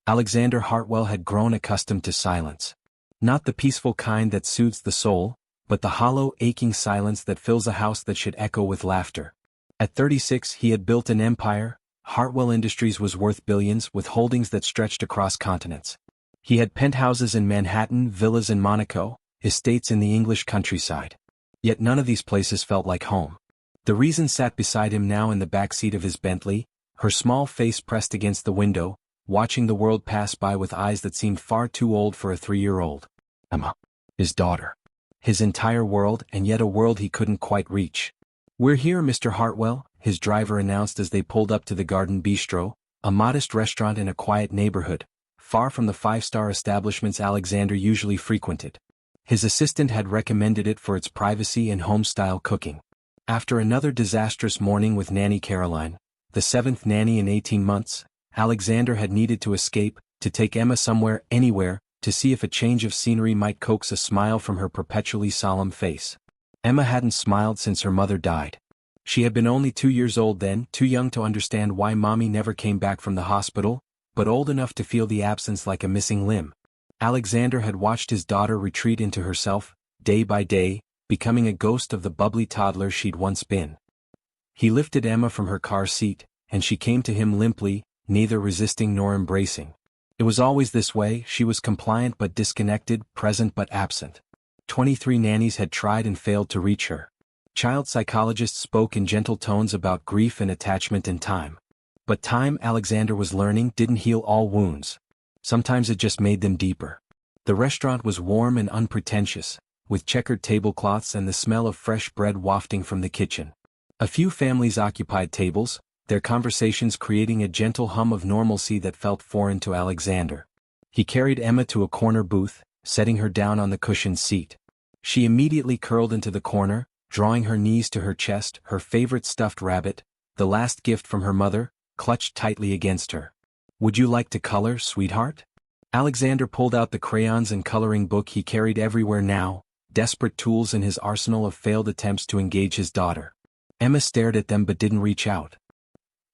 Alexander Hartwell had grown accustomed to silence. Not the peaceful kind that soothes the soul, but the hollow, aching silence that fills a house that should echo with laughter. At 36 he had built an empire. Hartwell Industries was worth billions, with holdings that stretched across continents. He had penthouses in Manhattan, villas in Monaco, estates in the English countryside. Yet none of these places felt like home. The reason sat beside him now in the back seat of his Bentley, her small face pressed against the window, watching the world pass by with eyes that seemed far too old for a 3-year-old. Emma. His daughter. His entire world, and yet a world he couldn't quite reach. "We're here, Mr. Hartwell," his driver announced as they pulled up to the Garden Bistro, a modest restaurant in a quiet neighborhood, far from the 5-star establishments Alexander usually frequented. His assistant had recommended it for its privacy and home-style cooking. After another disastrous morning with Nanny Caroline, the 7th nanny in 18 months, Alexander had needed to escape, to take Emma somewhere, anywhere, to see if a change of scenery might coax a smile from her perpetually solemn face. Emma hadn't smiled since her mother died. She had been only 2 years old then, too young to understand why Mommy never came back from the hospital, but old enough to feel the absence like a missing limb. Alexander had watched his daughter retreat into herself, day by day, becoming a ghost of the bubbly toddler she'd once been. He lifted Emma from her car seat, and she came to him limply, neither resisting nor embracing. It was always this way. She was compliant but disconnected, present but absent. 23 nannies had tried and failed to reach her. Child psychologists spoke in gentle tones about grief and attachment and time. But time, Alexander was learning, didn't heal all wounds. Sometimes it just made them deeper. The restaurant was warm and unpretentious, with checkered tablecloths and the smell of fresh bread wafting from the kitchen. A few families occupied tables, their conversations creating a gentle hum of normalcy that felt foreign to Alexander. He carried Emma to a corner booth, setting her down on the cushioned seat. She immediately curled into the corner, drawing her knees to her chest, her favorite stuffed rabbit, the last gift from her mother, clutched tightly against her. "Would you like to color, sweetheart?" Alexander pulled out the crayons and coloring book he carried everywhere now, desperate tools in his arsenal of failed attempts to engage his daughter. Emma stared at them but didn't reach out.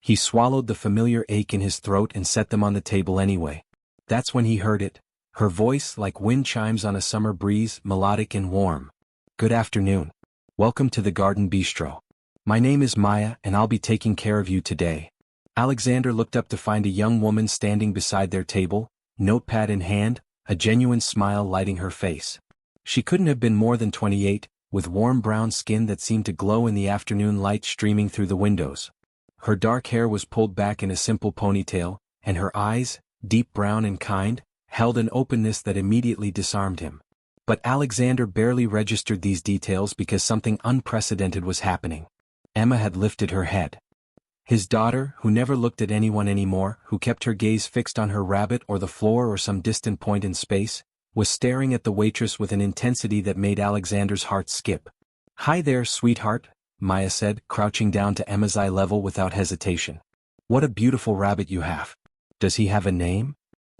He swallowed the familiar ache in his throat and set them on the table anyway. That's when he heard it, her voice like wind chimes on a summer breeze, melodic and warm. "Good afternoon. Welcome to the Garden Bistro. My name is Maya and I'll be taking care of you today." Alexander looked up to find a young woman standing beside their table, notepad in hand, a genuine smile lighting her face. She couldn't have been more than 28, with warm brown skin that seemed to glow in the afternoon light streaming through the windows. Her dark hair was pulled back in a simple ponytail, and her eyes, deep brown and kind, held an openness that immediately disarmed him. But Alexander barely registered these details because something unprecedented was happening. Emma had lifted her head. His daughter, who never looked at anyone anymore, who kept her gaze fixed on her rabbit or the floor or some distant point in space, was staring at the waitress with an intensity that made Alexander's heart skip. "Hi there, sweetheart," Maya said, crouching down to Emma's eye level without hesitation. "What a beautiful rabbit you have. Does he have a name?"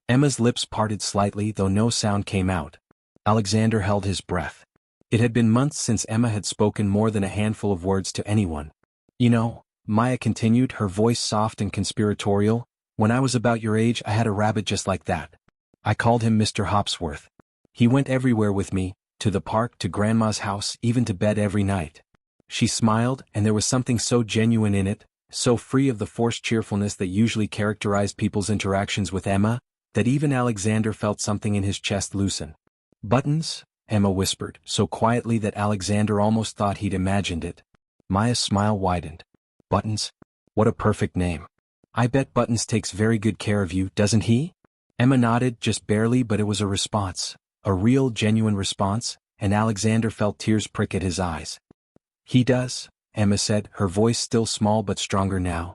Emma's lips parted slightly, though no sound came out. Alexander held his breath. It had been months since Emma had spoken more than a handful of words to anyone. "You know," Maya continued, her voice soft and conspiratorial, "when I was about your age I had a rabbit just like that. I called him Mr. Hopsworth. He went everywhere with me, to the park, to Grandma's house, even to bed every night." She smiled, and there was something so genuine in it, so free of the forced cheerfulness that usually characterized people's interactions with Emma, that even Alexander felt something in his chest loosen. "Buttons?" Emma whispered, so quietly that Alexander almost thought he'd imagined it. Maya's smile widened. "Buttons? What a perfect name. I bet Buttons takes very good care of you, doesn't he?" Emma nodded, just barely, but it was a response, a real, genuine response, and Alexander felt tears prick at his eyes. "He does," Emma said, her voice still small but stronger now.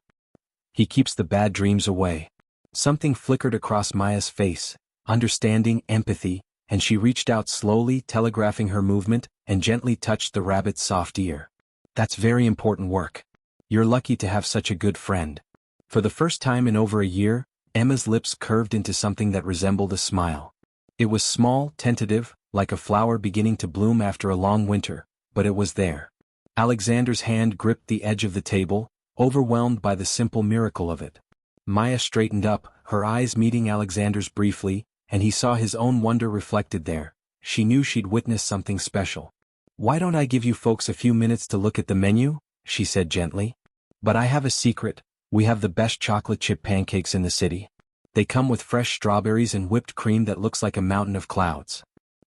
"He keeps the bad dreams away." Something flickered across Maya's face, understanding, empathy, and she reached out slowly, telegraphing her movement, and gently touched the rabbit's soft ear. "That's very important work. You're lucky to have such a good friend." For the first time in over a year, Emma's lips curved into something that resembled a smile. It was small, tentative, like a flower beginning to bloom after a long winter, but it was there. Alexander's hand gripped the edge of the table, overwhelmed by the simple miracle of it. Maya straightened up, her eyes meeting Alexander's briefly, and he saw his own wonder reflected there. She knew she'd witnessed something special. "Why don't I give you folks a few minutes to look at the menu?" she said gently. "But I have a secret. We have the best chocolate chip pancakes in the city. They come with fresh strawberries and whipped cream that looks like a mountain of clouds."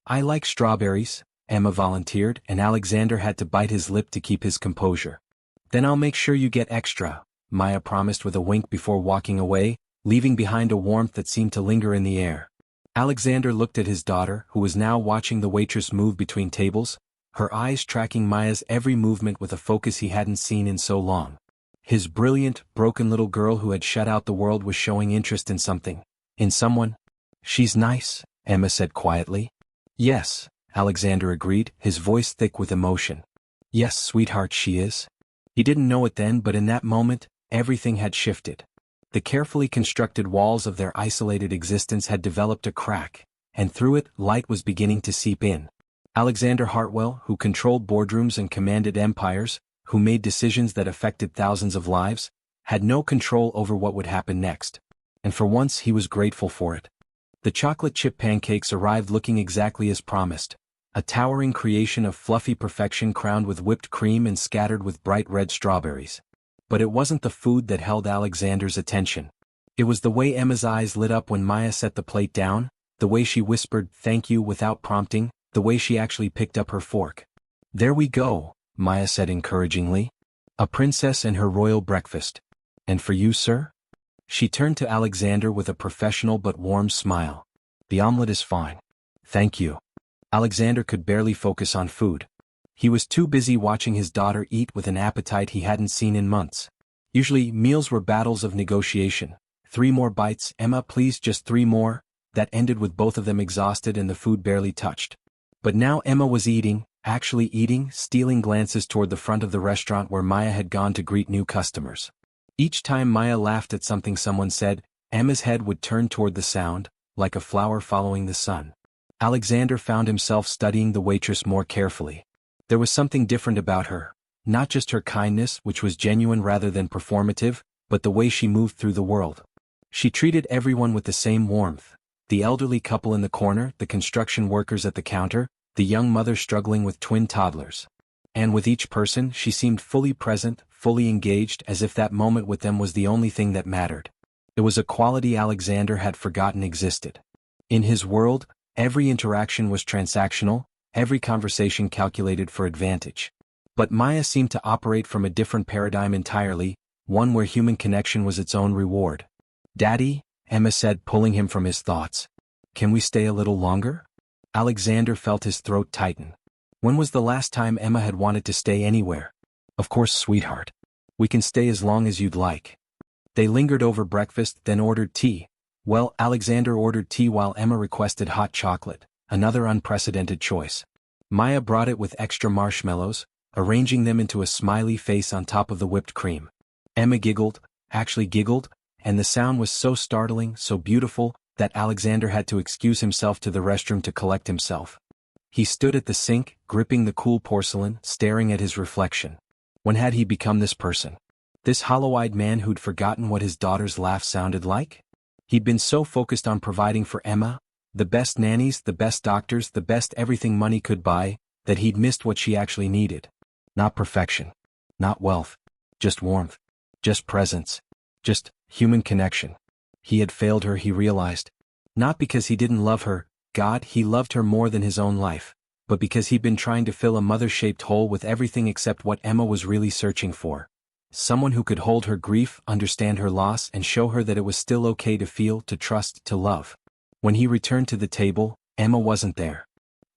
"I like strawberries," Emma volunteered, and Alexander had to bite his lip to keep his composure. "Then I'll make sure you get extra," Maya promised with a wink before walking away, leaving behind a warmth that seemed to linger in the air. Alexander looked at his daughter, who was now watching the waitress move between tables, her eyes tracking Maya's every movement with a focus he hadn't seen in so long. His brilliant, broken little girl who had shut out the world was showing interest in something. In someone. "She's nice," Emma said quietly. "Yes," Alexander agreed, his voice thick with emotion. "Yes, sweetheart, she is." He didn't know it then, but in that moment, everything had shifted. The carefully constructed walls of their isolated existence had developed a crack, and through it, light was beginning to seep in. Alexander Hartwell, who controlled boardrooms and commanded empires, who made decisions that affected thousands of lives, had no control over what would happen next. And for once he was grateful for it. The chocolate chip pancakes arrived looking exactly as promised, a towering creation of fluffy perfection crowned with whipped cream and scattered with bright red strawberries. But it wasn't the food that held Alexander's attention. It was the way Emma's eyes lit up when Maya set the plate down, the way she whispered "thank you" without prompting, the way she actually picked up her fork. "There we go," Maya said encouragingly. "A princess and her royal breakfast. And for you, sir?" She turned to Alexander with a professional but warm smile. "The omelet is fine. Thank you." Alexander could barely focus on food. He was too busy watching his daughter eat with an appetite he hadn't seen in months. Usually, meals were battles of negotiation. 3 more bites, Emma, please, just 3 more, that ended with both of them exhausted and the food barely touched. But now Emma was eating, actually eating, stealing glances toward the front of the restaurant where Maya had gone to greet new customers. Each time Maya laughed at something someone said, Emma's head would turn toward the sound, like a flower following the sun. Alexander found himself studying the waitress more carefully. There was something different about her, not just her kindness, which was genuine rather than performative, but the way she moved through the world. She treated everyone with the same warmth. The elderly couple in the corner, the construction workers at the counter, the young mother struggling with twin toddlers. And with each person, she seemed fully present, fully engaged, as if that moment with them was the only thing that mattered. It was a quality Alexander had forgotten existed. In his world, every interaction was transactional, every conversation calculated for advantage. But Maya seemed to operate from a different paradigm entirely, one where human connection was its own reward. "Daddy," Emma said, pulling him from his thoughts. "Can we stay a little longer?" Alexander felt his throat tighten. When was the last time Emma had wanted to stay anywhere? "Of course, sweetheart. We can stay as long as you'd like." They lingered over breakfast, then ordered tea. Well, Alexander ordered tea while Emma requested hot chocolate, another unprecedented choice. Maya brought it with extra marshmallows, arranging them into a smiley face on top of the whipped cream. Emma giggled, actually giggled, and the sound was so startling, so beautiful, that Alexander had to excuse himself to the restroom to collect himself. He stood at the sink, gripping the cool porcelain, staring at his reflection. When had he become this person? This hollow-eyed man who'd forgotten what his daughter's laugh sounded like? He'd been so focused on providing for Emma, the best nannies, the best doctors, the best everything money could buy, that he'd missed what she actually needed. Not perfection. Not wealth. Just warmth. Just presence. Just human connection. He had failed her, he realized. Not because he didn't love her, God, he loved her more than his own life, but because he'd been trying to fill a mother-shaped hole with everything except what Emma was really searching for. Someone who could hold her grief, understand her loss, and show her that it was still okay to feel, to trust, to love. When he returned to the table, Emma wasn't there.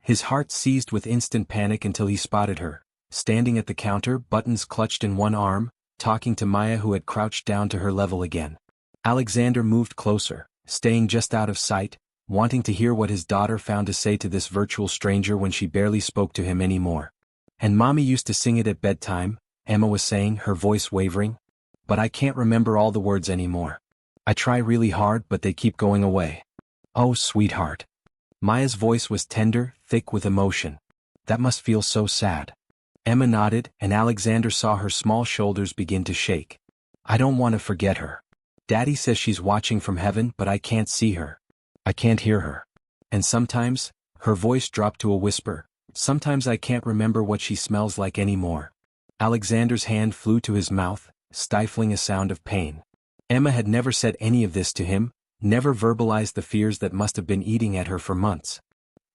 His heart seized with instant panic until he spotted her, standing at the counter, buttons clutched in one arm, talking to Maya who had crouched down to her level again. Alexander moved closer, staying just out of sight, wanting to hear what his daughter found to say to this virtual stranger when she barely spoke to him anymore. "And Mommy used to sing it at bedtime," Emma was saying, her voice wavering. "But I can't remember all the words anymore. I try really hard, but they keep going away." "Oh, sweetheart." Maya's voice was tender, thick with emotion. "That must feel so sad." Emma nodded, and Alexander saw her small shoulders begin to shake. "I don't want to forget her." Daddy says she's watching from heaven, but I can't see her. I can't hear her. And sometimes, her voice dropped to a whisper, sometimes I can't remember what she smells like anymore. Alexander's hand flew to his mouth, stifling a sound of pain. Emma had never said any of this to him, never verbalized the fears that must have been eating at her for months.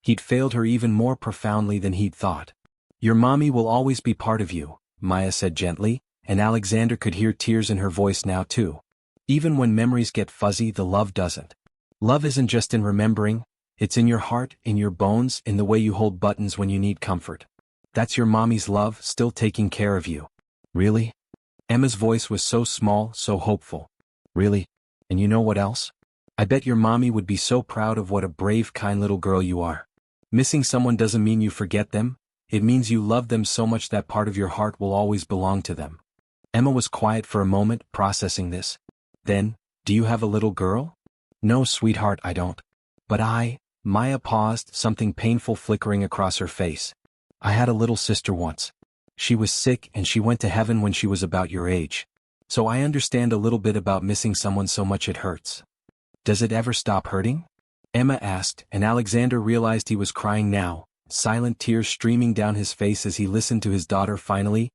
He'd failed her even more profoundly than he'd thought. Your mommy will always be part of you, Maya said gently, and Alexander could hear tears in her voice now too. Even when memories get fuzzy, the love doesn't. Love isn't just in remembering, it's in your heart, in your bones, in the way you hold buttons when you need comfort. That's your mommy's love, still taking care of you. Really? Emma's voice was so small, so hopeful. Really? And you know what else? I bet your mommy would be so proud of what a brave, kind little girl you are. Missing someone doesn't mean you forget them, it means you love them so much that part of your heart will always belong to them. Emma was quiet for a moment, processing this. Then, do you have a little girl? No, sweetheart, I don't. But Maya paused, something painful flickering across her face. I had a little sister once. She was sick and she went to heaven when she was about your age. So I understand a little bit about missing someone so much it hurts. Does it ever stop hurting? Emma asked, and Alexander realized he was crying now, silent tears streaming down his face as he listened to his daughter finally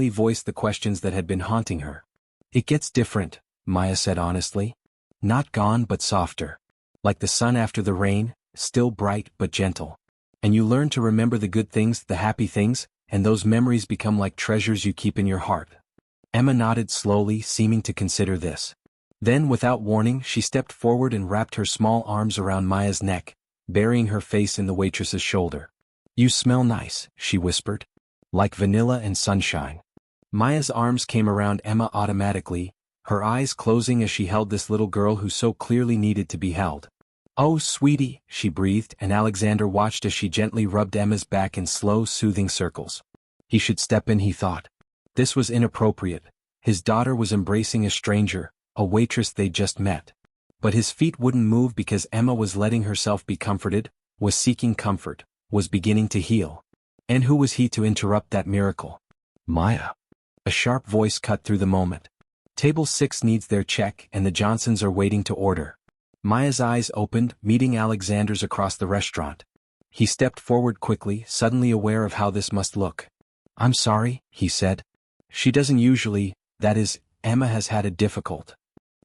voice the questions that had been haunting her. It gets different, Maya said honestly. Not gone but softer. Like the sun after the rain, still bright but gentle. And you learn to remember the good things, the happy things, and those memories become like treasures you keep in your heart. Emma nodded slowly, seeming to consider this. Then, without warning, she stepped forward and wrapped her small arms around Maya's neck, burying her face in the waitress's shoulder. You smell nice, she whispered. Like vanilla and sunshine. Maya's arms came around Emma automatically, her eyes closing as she held this little girl who so clearly needed to be held. Oh, sweetie, she breathed, and Alexander watched as she gently rubbed Emma's back in slow, soothing circles. He should step in, he thought. This was inappropriate. His daughter was embracing a stranger, a waitress they'd just met. But his feet wouldn't move because Emma was letting herself be comforted, was seeking comfort, was beginning to heal. And who was he to interrupt that miracle? Maya. A sharp voice cut through the moment. Table 6 needs their check and the Johnsons are waiting to order. Maya's eyes opened, meeting Alexander's across the restaurant. He stepped forward quickly, suddenly aware of how this must look. I'm sorry, he said. She doesn't usually, that is, Emma has had a difficult.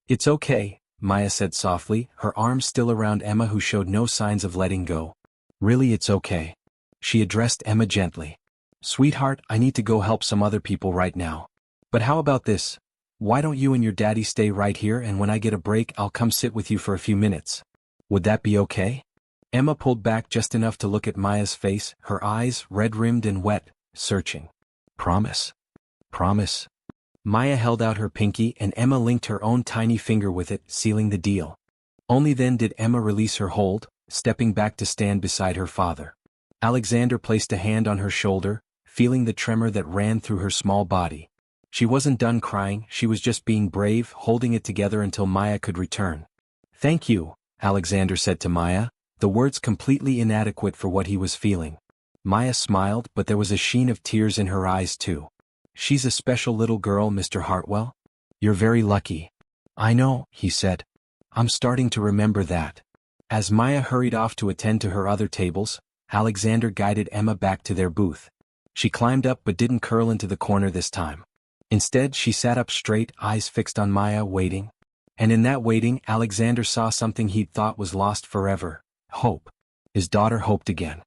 It's okay, Maya said softly, her arms still around Emma who showed no signs of letting go. Really, it's okay. She addressed Emma gently. Sweetheart, I need to go help some other people right now. But how about this? Why don't you and your daddy stay right here, and when I get a break I'll come sit with you for a few minutes? Would that be okay? Emma pulled back just enough to look at Maya's face, her eyes, red-rimmed and wet, searching. Promise. Promise. Maya held out her pinky and Emma linked her own tiny finger with it, sealing the deal. Only then did Emma release her hold, stepping back to stand beside her father. Alexander placed a hand on her shoulder, feeling the tremor that ran through her small body. She wasn't done crying, she was just being brave, holding it together until Maya could return. Thank you, Alexander said to Maya, the words completely inadequate for what he was feeling. Maya smiled, but there was a sheen of tears in her eyes too. She's a special little girl, Mr. Hartwell. You're very lucky. I know, he said. I'm starting to remember that. As Maya hurried off to attend to her other tables, Alexander guided Emma back to their booth. She climbed up but didn't curl into the corner this time. Instead, she sat up straight, eyes fixed on Maya, waiting. And in that waiting, Alexander saw something he'd thought was lost forever. Hope. His daughter hoped again.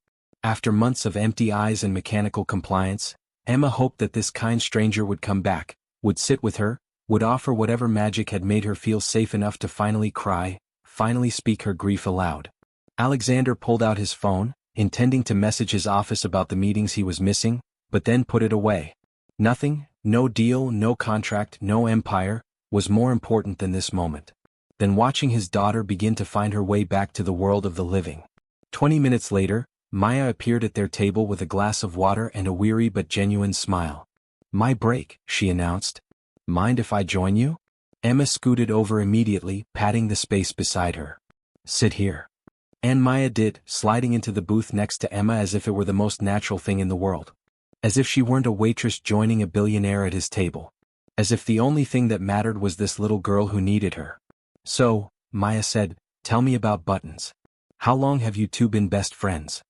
After months of empty eyes and mechanical compliance, Emma hoped that this kind stranger would come back, would sit with her, would offer whatever magic had made her feel safe enough to finally cry, finally speak her grief aloud. Alexander pulled out his phone, intending to message his office about the meetings he was missing, but then put it away. Nothing, no deal, no contract, no empire, was more important than this moment. Than watching his daughter begin to find her way back to the world of the living. 20 minutes later, Maya appeared at their table with a glass of water and a weary but genuine smile. My break, she announced. Mind if I join you? Emma scooted over immediately, patting the space beside her. Sit here. And Maya did, sliding into the booth next to Emma as if it were the most natural thing in the world. As if she weren't a waitress joining a billionaire at his table. As if the only thing that mattered was this little girl who needed her. "So," Maya said, "tell me about Buttons. How long have you two been best friends?"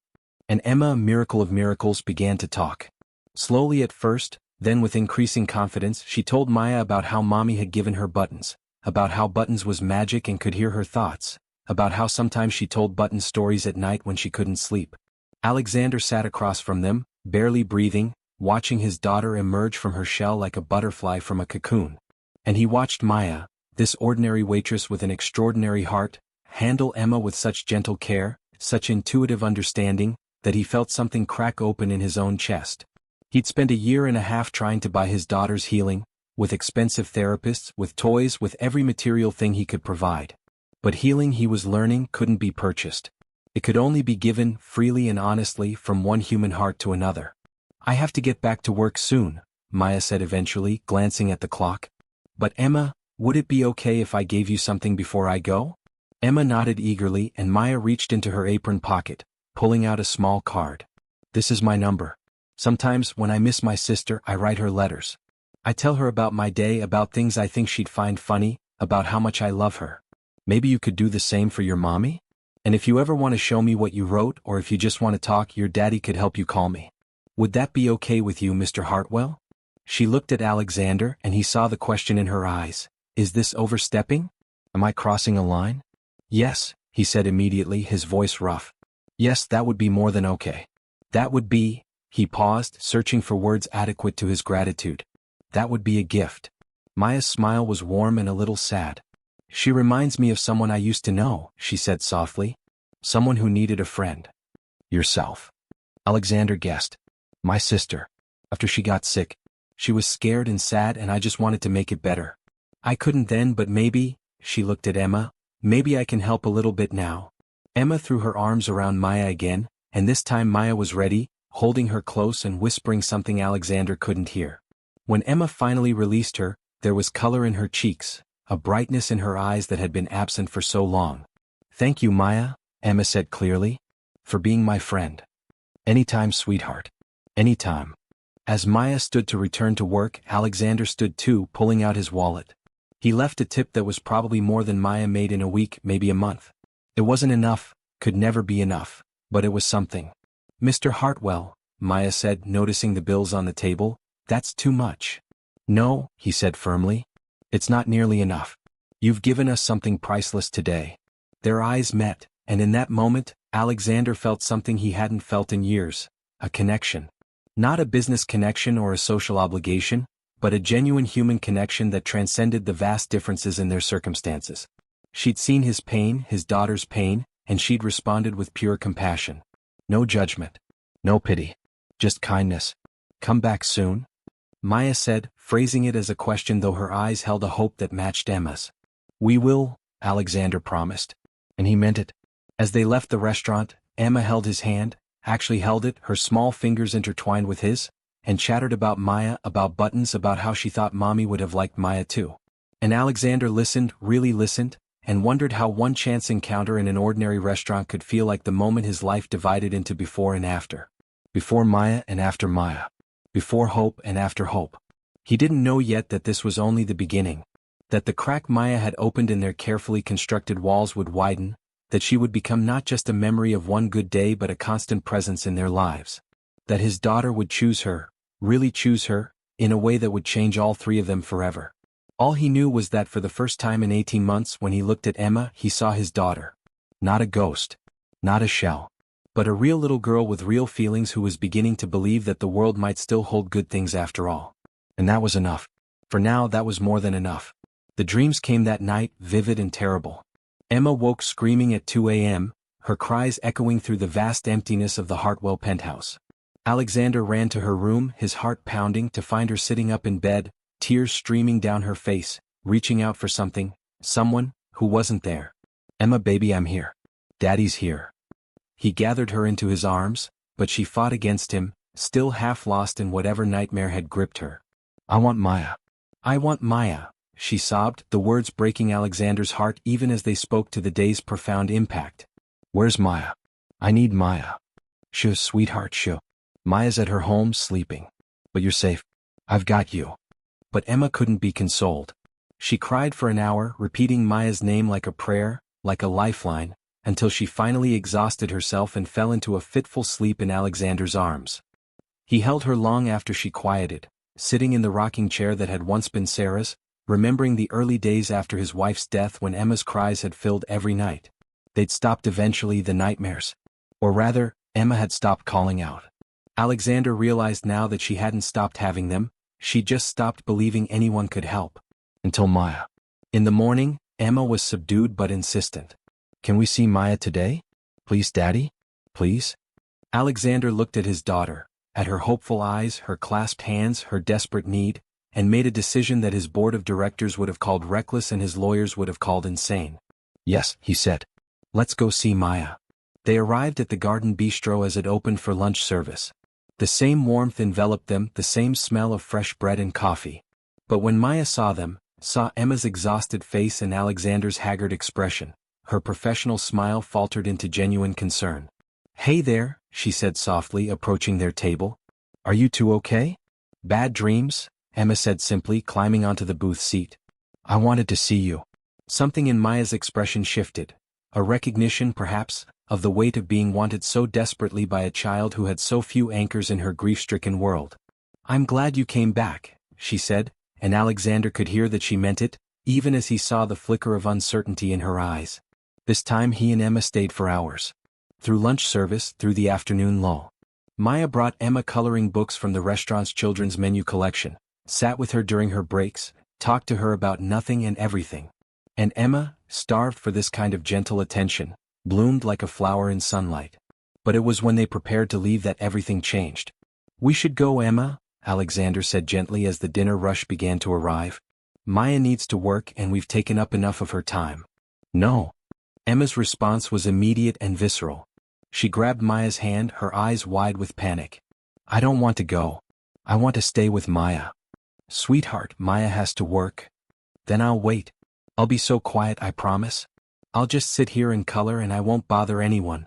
And Emma, miracle of miracles, began to talk. Slowly at first, then with increasing confidence, she told Maya about how Mommy had given her Buttons, about how Buttons was magic and could hear her thoughts, about how sometimes she told Buttons stories at night when she couldn't sleep. Alexander sat across from them, barely breathing, watching his daughter emerge from her shell like a butterfly from a cocoon. And he watched Maya, this ordinary waitress with an extraordinary heart, handle Emma with such gentle care, such intuitive understanding, that he felt something crack open in his own chest. He'd spent a year and a half trying to buy his daughter's healing, with expensive therapists, with toys, with every material thing he could provide. But healing, he was learning, couldn't be purchased. It could only be given, freely and honestly, from one human heart to another. "I have to get back to work soon," Maya said eventually, glancing at the clock. "But Emma, would it be okay if I gave you something before I go?" Emma nodded eagerly, and Maya reached into her apron pocket, pulling out a small card. "This is my number. Sometimes, when I miss my sister, I write her letters. I tell her about my day, about things I think she'd find funny, about how much I love her. Maybe you could do the same for your mommy? And if you ever want to show me what you wrote, or if you just want to talk, your daddy could help you call me. Would that be okay with you, Mr. Hartwell?" She looked at Alexander, and he saw the question in her eyes. "Is this overstepping? Am I crossing a line?" "Yes," he said immediately, his voice rough. "Yes, that would be more than okay. That would be—" He paused, searching for words adequate to his gratitude. "That would be a gift." Maya's smile was warm and a little sad. "She reminds me of someone I used to know," she said softly. "Someone who needed a friend." "Yourself?" Alexander guessed. "My sister. After she got sick. She was scared and sad, and I just wanted to make it better. I couldn't then, but maybe," she looked at Emma, "maybe I can help a little bit now." Emma threw her arms around Maya again, and this time Maya was ready, holding her close and whispering something Alexander couldn't hear. When Emma finally released her, there was color in her cheeks, a brightness in her eyes that had been absent for so long. "Thank you, Maya," Emma said clearly, "for being my friend. Anytime, sweetheart. Anytime." As Maya stood to return to work, Alexander stood too, pulling out his wallet. He left a tip that was probably more than Maya made in a week, maybe a month. It wasn't enough, could never be enough, but it was something. "Mr. Hartwell," Maya said, noticing the bills on the table, "that's too much." "No," he said firmly. "It's not nearly enough. You've given us something priceless today." Their eyes met, and in that moment, Alexander felt something he hadn't felt in years, a connection. Not a business connection or a social obligation, but a genuine human connection that transcended the vast differences in their circumstances. She'd seen his pain, his daughter's pain, and she'd responded with pure compassion. No judgment. No pity. Just kindness. "Come back soon?" Maya said, phrasing it as a question, though her eyes held a hope that matched Emma's. "We will," Alexander promised. And he meant it. As they left the restaurant, Emma held his hand, actually held it, her small fingers intertwined with his, and chattered about Maya, about Buttons, about how she thought Mommy would have liked Maya too. And Alexander listened, really listened, and wondered how one chance encounter in an ordinary restaurant could feel like the moment his life divided into before and after. Before Maya and after Maya. Before hope and after hope. He didn't know yet that this was only the beginning. That the crack Maya had opened in their carefully constructed walls would widen, that she would become not just a memory of one good day but a constant presence in their lives. That his daughter would choose her, really choose her, in a way that would change all three of them forever. All he knew was that for the first time in 18 months, when he looked at Emma, he saw his daughter. Not a ghost. Not a shell. But a real little girl with real feelings who was beginning to believe that the world might still hold good things after all. And that was enough. For now, that was more than enough. The dreams came that night, vivid and terrible. Emma woke screaming at 2 a.m., her cries echoing through the vast emptiness of the Hartwell penthouse. Alexander ran to her room, his heart pounding, to find her sitting up in bed, tears streaming down her face, reaching out for something, someone, who wasn't there. "Emma, baby, I'm here. Daddy's here." He gathered her into his arms, but she fought against him, still half lost in whatever nightmare had gripped her. "I want Maya. I want Maya," she sobbed, the words breaking Alexander's heart even as they spoke to the day's profound impact. "Where's Maya? I need Maya." "Shoo, sweetheart, shoo. Maya's at her home, sleeping. But you're safe. I've got you." But Emma couldn't be consoled. She cried for an hour, repeating Maya's name like a prayer, like a lifeline, until she finally exhausted herself and fell into a fitful sleep in Alexander's arms. He held her long after she quieted, sitting in the rocking chair that had once been Sarah's, remembering the early days after his wife's death when Emma's cries had filled every night. They'd stopped eventually, the nightmares. Or rather, Emma had stopped calling out. Alexander realized now that she hadn't stopped having them, she'd just stopped believing anyone could help. Until Maya. In the morning, Emma was subdued but insistent. "Can we see Maya today? Please, Daddy? Please?" Alexander looked at his daughter, at her hopeful eyes, her clasped hands, her desperate need, and made a decision that his board of directors would have called reckless and his lawyers would have called insane. "Yes," he said. "Let's go see Maya." They arrived at the Garden Bistro as it opened for lunch service. The same warmth enveloped them, the same smell of fresh bread and coffee. But when Maya saw them, saw Emma's exhausted face and Alexander's haggard expression, her professional smile faltered into genuine concern. "Hey there," she said softly, approaching their table. "Are you two okay?" "Bad dreams?" Emma said simply, climbing onto the booth seat. "I wanted to see you." Something in Maya's expression shifted. A recognition, perhaps, of the weight of being wanted so desperately by a child who had so few anchors in her grief-stricken world. "I'm glad you came back," she said, and Alexander could hear that she meant it, even as he saw the flicker of uncertainty in her eyes. This time he and Emma stayed for hours. Through lunch service, through the afternoon lull. Maya brought Emma coloring books from the restaurant's children's menu collection, sat with her during her breaks, talked to her about nothing and everything. And Emma, starved for this kind of gentle attention, bloomed like a flower in sunlight. But it was when they prepared to leave that everything changed. "We should go, Emma," Alexander said gently as the dinner rush began to arrive. "Maya needs to work and we've taken up enough of her time." "No." Emma's response was immediate and visceral. She grabbed Maya's hand, her eyes wide with panic. "I don't want to go. I want to stay with Maya." "Sweetheart, Maya has to work." "Then I'll wait. I'll be so quiet, I promise. I'll just sit here and color and I won't bother anyone."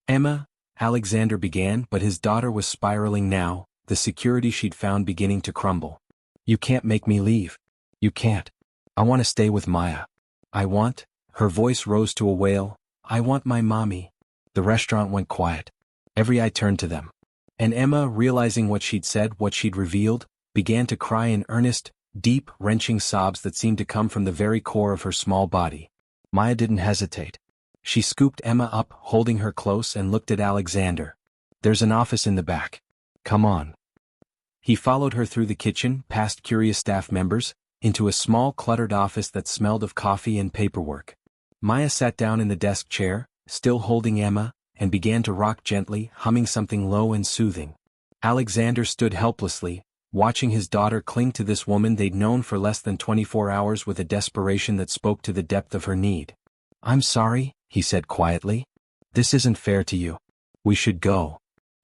"Emma," Alexander began, but his daughter was spiraling now, the security she'd found beginning to crumble. "You can't make me leave. You can't. I want to stay with Maya. I want," her voice rose to a wail, "I want my mommy." The restaurant went quiet. Every eye turned to them. And Emma, realizing what she'd said, what she'd revealed, began to cry in earnest, deep, wrenching sobs that seemed to come from the very core of her small body. Maya didn't hesitate. She scooped Emma up, holding her close, and looked at Alexander. "There's an office in the back. Come on." He followed her through the kitchen, past curious staff members, into a small cluttered office that smelled of coffee and paperwork. Maya sat down in the desk chair, still holding Emma, and began to rock gently, humming something low and soothing. Alexander stood helplessly, watching his daughter cling to this woman they'd known for less than 24 hours with a desperation that spoke to the depth of her need. "I'm sorry," he said quietly. "This isn't fair to you. We should go."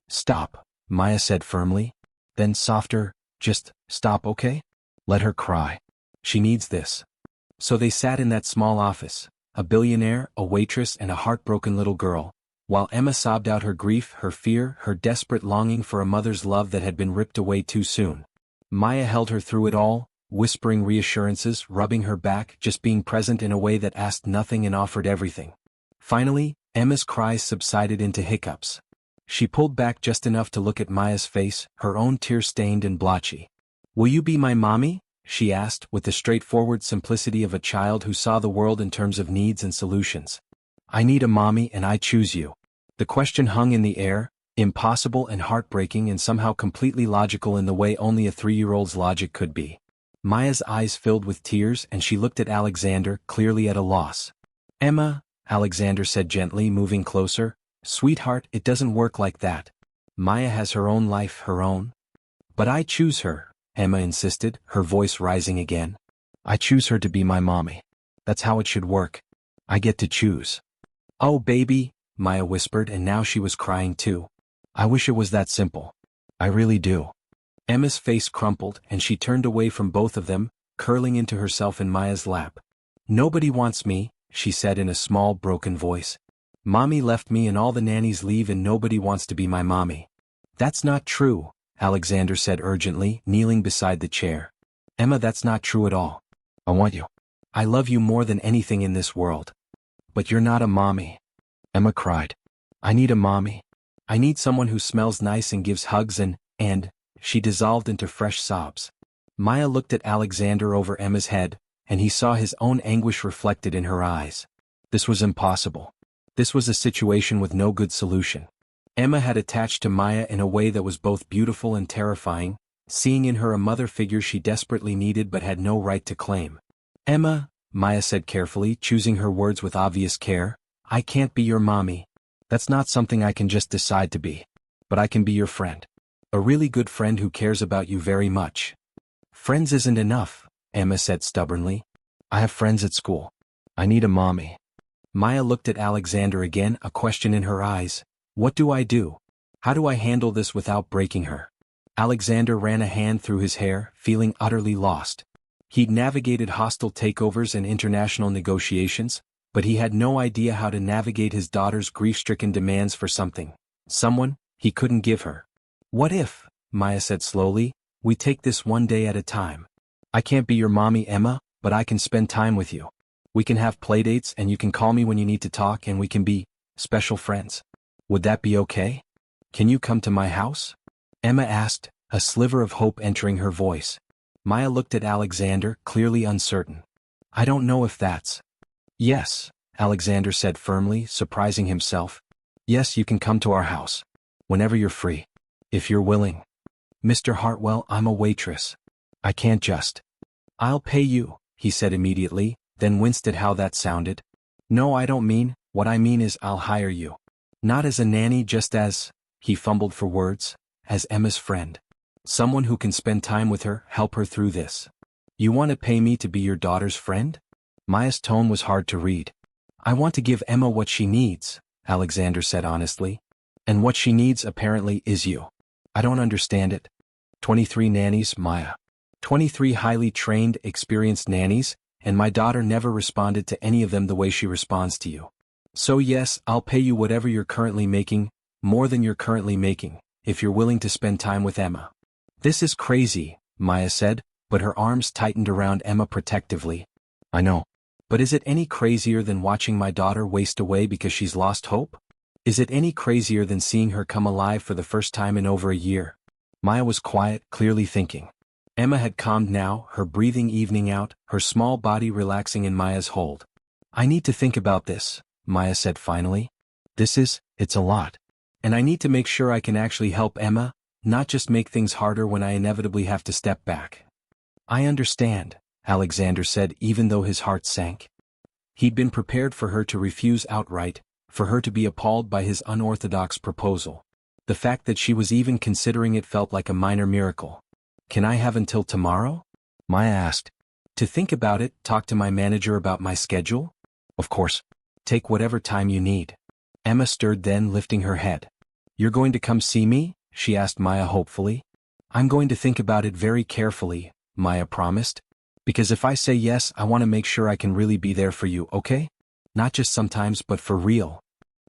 "Stop," Maya said firmly. Then softer, "Just stop, okay? Let her cry. She needs this." So they sat in that small office, a billionaire, a waitress, and a heartbroken little girl, while Emma sobbed out her grief, her fear, her desperate longing for a mother's love that had been ripped away too soon. Maya held her through it all, whispering reassurances, rubbing her back, just being present in a way that asked nothing and offered everything. Finally, Emma's cries subsided into hiccups. She pulled back just enough to look at Maya's face, her own tear-stained and blotchy. "Will you be my mommy?" she asked, with the straightforward simplicity of a child who saw the world in terms of needs and solutions. "I need a mommy and I choose you." The question hung in the air, impossible and heartbreaking and somehow completely logical in the way only a 3-year-old's logic could be. Maya's eyes filled with tears and she looked at Alexander, clearly at a loss. "Emma," Alexander said gently, moving closer, "sweetheart, it doesn't work like that. Maya has her own life, her own." "But I choose her," Emma insisted, her voice rising again. "I choose her to be my mommy. That's how it should work. I get to choose." "Oh baby," Maya whispered, and now she was crying too. "I wish it was that simple. I really do." Emma's face crumpled and she turned away from both of them, curling into herself in Maya's lap. "Nobody wants me," she said in a small, broken voice. "Mommy left me and all the nannies leave and nobody wants to be my mommy." "That's not true," Alexander said urgently, kneeling beside the chair. Emma, that's not true at all. I want you. I love you more than anything in this world. But you're not a mommy. Emma cried. I need a mommy. I need someone who smells nice and gives hugs and, she dissolved into fresh sobs. Maya looked at Alexander over Emma's head, and he saw his own anguish reflected in her eyes. This was impossible. This was a situation with no good solution. Emma had attached to Maya in a way that was both beautiful and terrifying, seeing in her a mother figure she desperately needed but had no right to claim. Emma, Maya said carefully, choosing her words with obvious care, I can't be your mommy. That's not something I can just decide to be. But I can be your friend. A really good friend who cares about you very much. Friends isn't enough, Emma said stubbornly. I have friends at school. I need a mommy. Maya looked at Alexander again, a question in her eyes. What do I do? How do I handle this without breaking her? Alexander ran a hand through his hair, feeling utterly lost. He'd navigated hostile takeovers and international negotiations, but he had no idea how to navigate his daughter's grief-stricken demands for someone he couldn't give her. What if, Maya said slowly, we take this one day at a time? I can't be your mommy, Emma, but I can spend time with you. We can have playdates and you can call me when you need to talk and we can be special friends. Would that be okay? Can you come to my house? Emma asked, a sliver of hope entering her voice. Maya looked at Alexander, clearly uncertain. I don't know if that's... Yes, Alexander said firmly, surprising himself. Yes, you can come to our house. Whenever you're free. If you're willing. Mr. Hartwell, I'm a waitress. I can't just... I'll pay you, he said immediately, then winced at how that sounded. No, I don't mean, what I mean is I'll hire you. Not as a nanny, just as, he fumbled for words, as Emma's friend. Someone who can spend time with her, help her through this. You want to pay me to be your daughter's friend? Maya's tone was hard to read. I want to give Emma what she needs, Alexander said honestly. And what she needs apparently is you. I don't understand it. 23 nannies, Maya. 23 highly trained, experienced nannies, and my daughter never responded to any of them the way she responds to you. So yes, I'll pay you whatever you're currently making, more than you're currently making, if you're willing to spend time with Emma. This is crazy, Maya said, but her arms tightened around Emma protectively. I know. But is it any crazier than watching my daughter waste away because she's lost hope? Is it any crazier than seeing her come alive for the first time in over a year? Maya was quiet, clearly thinking. Emma had calmed now, her breathing evening out, her small body relaxing in Maya's hold. I need to think about this, Maya said finally. It's a lot. And I need to make sure I can actually help Emma, not just make things harder when I inevitably have to step back. I understand, Alexander said even though his heart sank. He'd been prepared for her to refuse outright, for her to be appalled by his unorthodox proposal. The fact that she was even considering it felt like a minor miracle. Can I have until tomorrow? Maya asked. To think about it, talk to my manager about my schedule? Of course. Take whatever time you need. Emma stirred then, lifting her head. You're going to come see me? She asked Maya hopefully. I'm going to think about it very carefully, Maya promised. Because if I say yes, I want to make sure I can really be there for you, okay? Not just sometimes, but for real.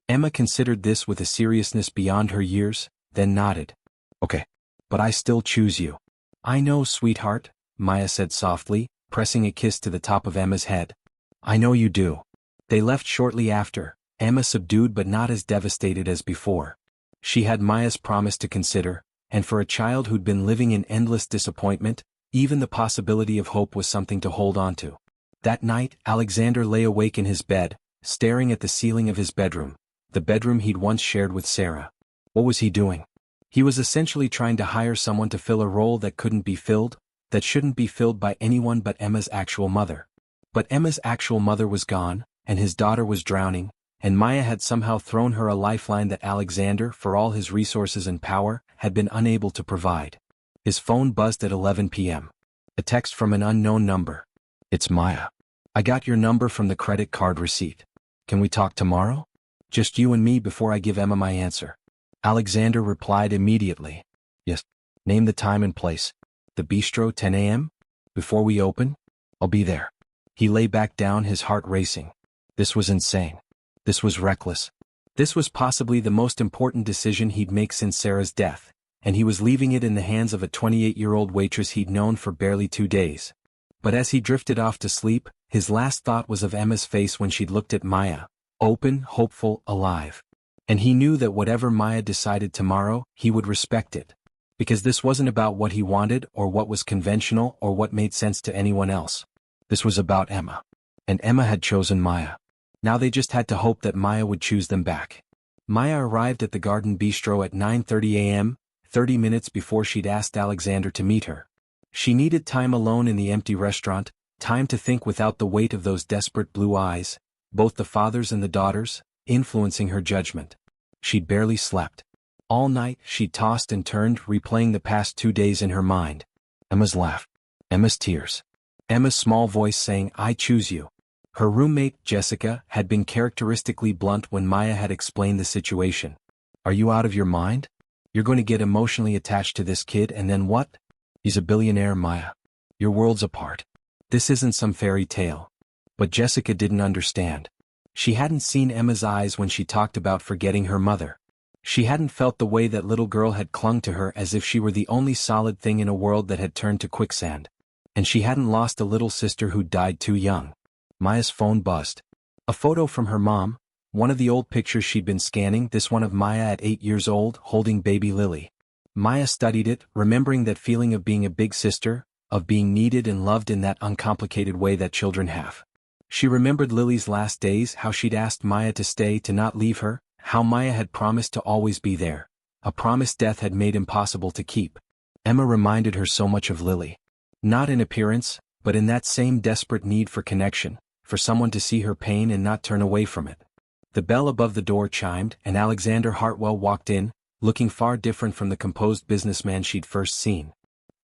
Emma considered this with a seriousness beyond her years, then nodded. Okay. But I still choose you. I know, sweetheart, Maya said softly, pressing a kiss to the top of Emma's head. I know you do. They left shortly after, Emma subdued but not as devastated as before. She had Maya's promise to consider, and for a child who'd been living in endless disappointment, even the possibility of hope was something to hold on to. That night, Alexander lay awake in his bed, staring at the ceiling of his bedroom, the bedroom he'd once shared with Sarah. What was he doing? He was essentially trying to hire someone to fill a role that couldn't be filled, that shouldn't be filled by anyone but Emma's actual mother. But Emma's actual mother was gone, and his daughter was drowning, and Maya had somehow thrown her a lifeline that Alexander, for all his resources and power, had been unable to provide. His phone buzzed at 11 p.m. A text from an unknown number. It's Maya. I got your number from the credit card receipt. Can we talk tomorrow? Just you and me before I give Emma my answer. Alexander replied immediately. Yes. Name the time and place. The bistro, 10 a.m.? Before we open? I'll be there. He lay back down, his heart racing. This was insane. This was reckless. This was possibly the most important decision he'd make since Sarah's death, and he was leaving it in the hands of a 28-year-old waitress he'd known for barely 2 days. But as he drifted off to sleep, his last thought was of Emma's face when she'd looked at Maya, open, hopeful, alive. And he knew that whatever Maya decided tomorrow, he would respect it. Because this wasn't about what he wanted or what was conventional or what made sense to anyone else. This was about Emma. And Emma had chosen Maya. Now they just had to hope that Maya would choose them back. Maya arrived at the Garden Bistro at 9:30 a.m., 30 minutes before she'd asked Alexander to meet her. She needed time alone in the empty restaurant, time to think without the weight of those desperate blue eyes, both the father's and the daughter's, influencing her judgment. She'd barely slept. All night, she'd tossed and turned, replaying the past 2 days in her mind. Emma's laugh. Emma's tears. Emma's small voice saying, "I choose you." Her roommate, Jessica, had been characteristically blunt when Maya had explained the situation. "Are you out of your mind? You're going to get emotionally attached to this kid and then what? He's a billionaire, Maya. Your world's apart. This isn't some fairy tale." But Jessica didn't understand. She hadn't seen Emma's eyes when she talked about forgetting her mother. She hadn't felt the way that little girl had clung to her as if she were the only solid thing in a world that had turned to quicksand. And she hadn't lost a little sister who died too young. Maya's phone buzzed. A photo from her mom, one of the old pictures she'd been scanning, this one of Maya at 8 years old, holding baby Lily. Maya studied it, remembering that feeling of being a big sister, of being needed and loved in that uncomplicated way that children have. She remembered Lily's last days, how she'd asked Maya to stay, to not leave her, how Maya had promised to always be there, a promise death had made impossible to keep. Emma reminded her so much of Lily. Not in appearance, but in that same desperate need for connection, for someone to see her pain and not turn away from it. The bell above the door chimed, and Alexander Hartwell walked in, looking far different from the composed businessman she'd first seen.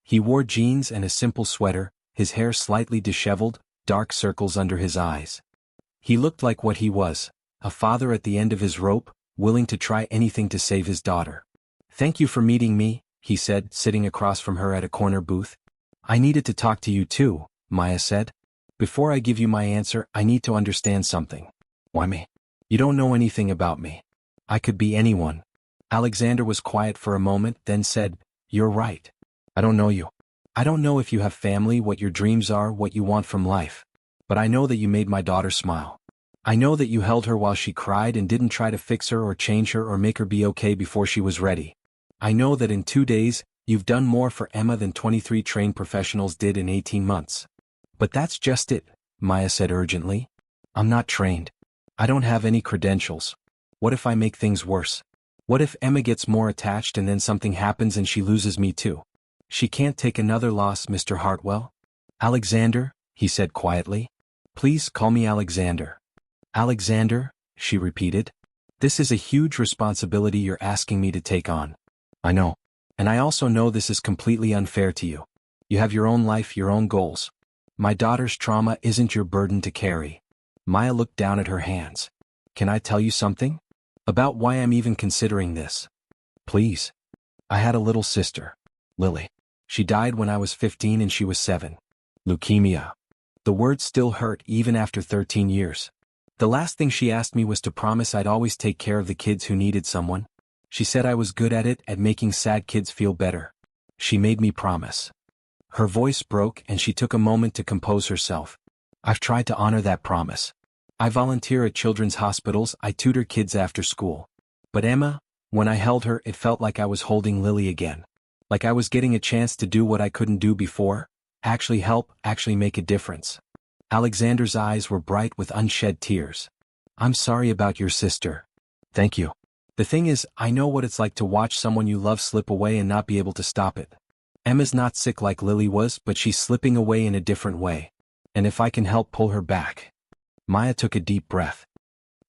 He wore jeans and a simple sweater, his hair slightly disheveled, dark circles under his eyes. He looked like what he was, a father at the end of his rope, willing to try anything to save his daughter. "Thank you for meeting me," he said, sitting across from her at a corner booth. "I needed to talk to you too," Maya said. "Before I give you my answer, I need to understand something." "Why me? You don't know anything about me. I could be anyone." Alexander was quiet for a moment, then said, "You're right. I don't know you. I don't know if you have family, what your dreams are, what you want from life. But I know that you made my daughter smile. I know that you held her while she cried and didn't try to fix her or change her or make her be okay before she was ready. I know that in 2 days, you've done more for Emma than 23 trained professionals did in 18 months. But that's just it," Maya said urgently. "I'm not trained. I don't have any credentials. What if I make things worse? What if Emma gets more attached and then something happens and she loses me too? She can't take another loss, Mr. Hartwell." "Alexander," he said quietly. "Please call me Alexander." "Alexander," she repeated. "This is a huge responsibility you're asking me to take on." "I know. And I also know this is completely unfair to you. You have your own life, your own goals. My daughter's trauma isn't your burden to carry." Maya looked down at her hands. "Can I tell you something? About why I'm even considering this?" "Please." "I had a little sister, Lily. She died when I was 15 and she was 7. Leukemia." The words still hurt even after 13 years. "The last thing she asked me was to promise I'd always take care of the kids who needed someone. She said I was good at it, at making sad kids feel better. She made me promise." Her voice broke and she took a moment to compose herself. "I've tried to honor that promise. I volunteer at children's hospitals, I tutor kids after school. But Emma, when I held her, it felt like I was holding Lily again. Like I was getting a chance to do what I couldn't do before, actually help, actually make a difference." Alexander's eyes were bright with unshed tears. "I'm sorry about your sister." "Thank you. The thing is, I know what it's like to watch someone you love slip away and not be able to stop it. Emma's not sick like Lily was, but she's slipping away in a different way. And if I can help pull her back." Maya took a deep breath.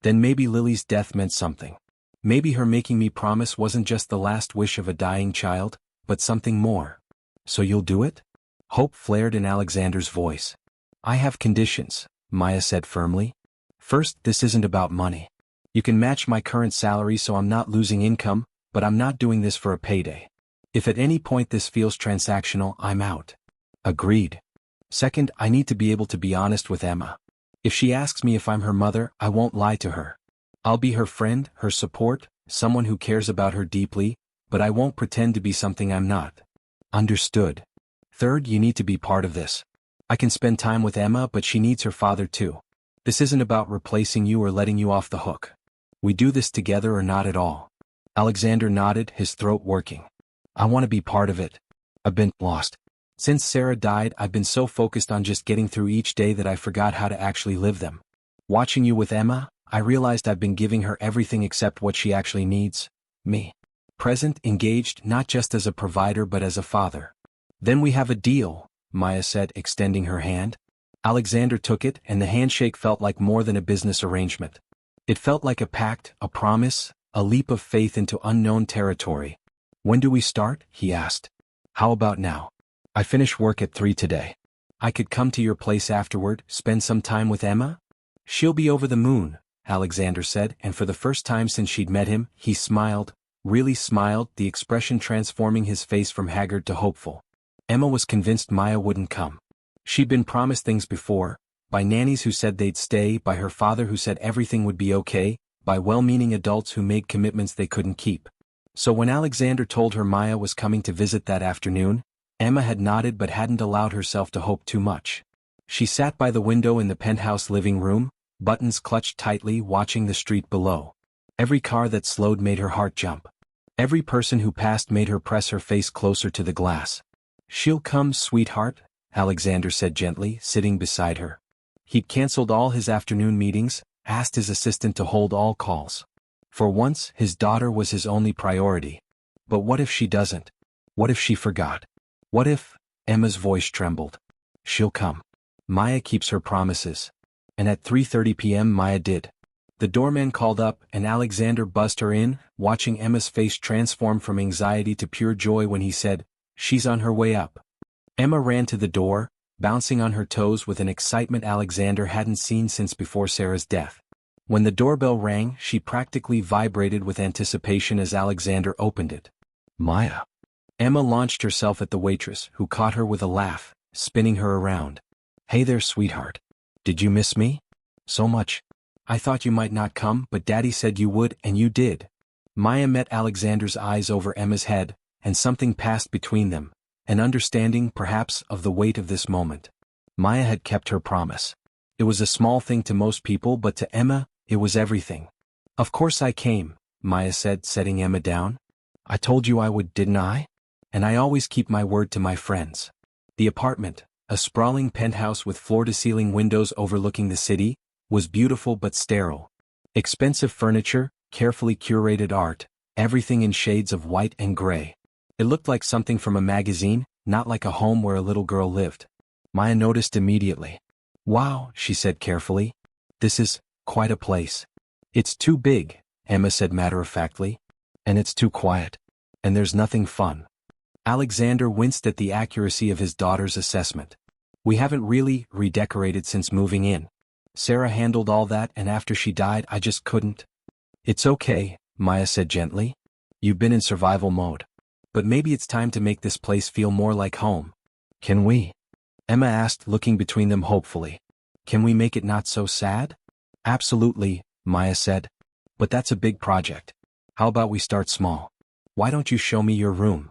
Then maybe Lily's death meant something. Maybe her making me promise wasn't just the last wish of a dying child, but something more. "So you'll do it?" Hope flared in Alexander's voice. "I have conditions," Maya said firmly. "First, this isn't about money. You can match my current salary so I'm not losing income, but I'm not doing this for a payday. If at any point this feels transactional, I'm out." "Agreed." "Second, I need to be able to be honest with Emma. If she asks me if I'm her mother, I won't lie to her. I'll be her friend, her support, someone who cares about her deeply, but I won't pretend to be something I'm not. Understood. Third, you need to be part of this. I can spend time with Emma, but she needs her father too. This isn't about replacing you or letting you off the hook. We do this together or not at all. Alexander nodded, his throat working. I want to be part of it. I've been lost. Since Sarah died, I've been so focused on just getting through each day that I forgot how to actually live them. Watching you with Emma, I realized I've been giving her everything except what she actually needs, me. Present, engaged, not just as a provider but as a father. Then we have a deal, Maya said, extending her hand. Alexander took it, and the handshake felt like more than a business arrangement. It felt like a pact, a promise, a leap of faith into unknown territory. When do we start? He asked. How about now? I finish work at 3 today. I could come to your place afterward, spend some time with Emma? She'll be over the moon, Alexander said, and for the first time since she'd met him, he smiled, really smiled, the expression transforming his face from haggard to hopeful. Emma was convinced Maya wouldn't come. She'd been promised things before, by nannies who said they'd stay, by her father who said everything would be okay, by well-meaning adults who made commitments they couldn't keep. So when Alexander told her Maya was coming to visit that afternoon, Emma had nodded but hadn't allowed herself to hope too much. She sat by the window in the penthouse living room, buttons clutched tightly, watching the street below. Every car that slowed made her heart jump. Every person who passed made her press her face closer to the glass. She'll come, sweetheart, Alexander said gently, sitting beside her. He'd canceled all his afternoon meetings, asked his assistant to hold all calls. For once, his daughter was his only priority. But what if she doesn't? What if she forgot? What if? Emma's voice trembled. She'll come. Maya keeps her promises. And at 3:30 p.m. Maya did. The doorman called up, and Alexander buzzed her in, watching Emma's face transform from anxiety to pure joy when he said, "She's on her way up." Emma ran to the door, bouncing on her toes with an excitement Alexander hadn't seen since before Sarah's death. When the doorbell rang, she practically vibrated with anticipation as Alexander opened it. Maya. Emma launched herself at the waitress, who caught her with a laugh, spinning her around. Hey there, sweetheart. Did you miss me? So much. I thought you might not come, but Daddy said you would, and you did. Maya met Alexander's eyes over Emma's head, and something passed between them, an understanding, perhaps, of the weight of this moment. Maya had kept her promise. It was a small thing to most people, but to Emma, it was everything. Of course I came, Maya said, setting Emma down. I told you I would, didn't I? And I always keep my word to my friends. The apartment, a sprawling penthouse with floor-to-ceiling windows overlooking the city, was beautiful but sterile. Expensive furniture, carefully curated art, everything in shades of white and gray. It looked like something from a magazine, not like a home where a little girl lived. Maya noticed immediately. Wow, she said carefully. This is quite a place. It's too big, Emma said matter-of-factly. And it's too quiet. And there's nothing fun. Alexander winced at the accuracy of his daughter's assessment. We haven't really redecorated since moving in. Sarah handled all that, and after she died I just couldn't. It's okay, Maya said gently. You've been in survival mode. But maybe it's time to make this place feel more like home. Can we? Emma asked, looking between them hopefully. Can we make it not so sad? Absolutely, Maya said. But that's a big project. How about we start small? Why don't you show me your room?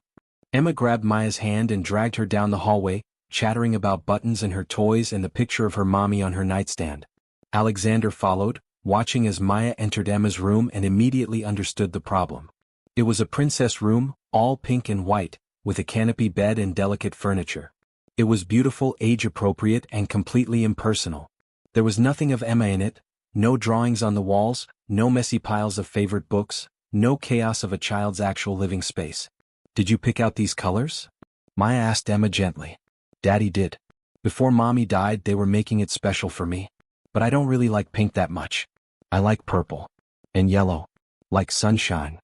Emma grabbed Maya's hand and dragged her down the hallway, chattering about buttons and her toys and the picture of her mommy on her nightstand. Alexander followed, watching as Maya entered Emma's room and immediately understood the problem. It was a princess room, all pink and white, with a canopy bed and delicate furniture. It was beautiful, age-appropriate, and completely impersonal. There was nothing of Emma in it, no drawings on the walls, no messy piles of favorite books, no chaos of a child's actual living space. Did you pick out these colors? Maya asked Emma gently. Daddy did. Before Mommy died, they were making it special for me. But I don't really like pink that much. I like purple. And yellow. Like sunshine.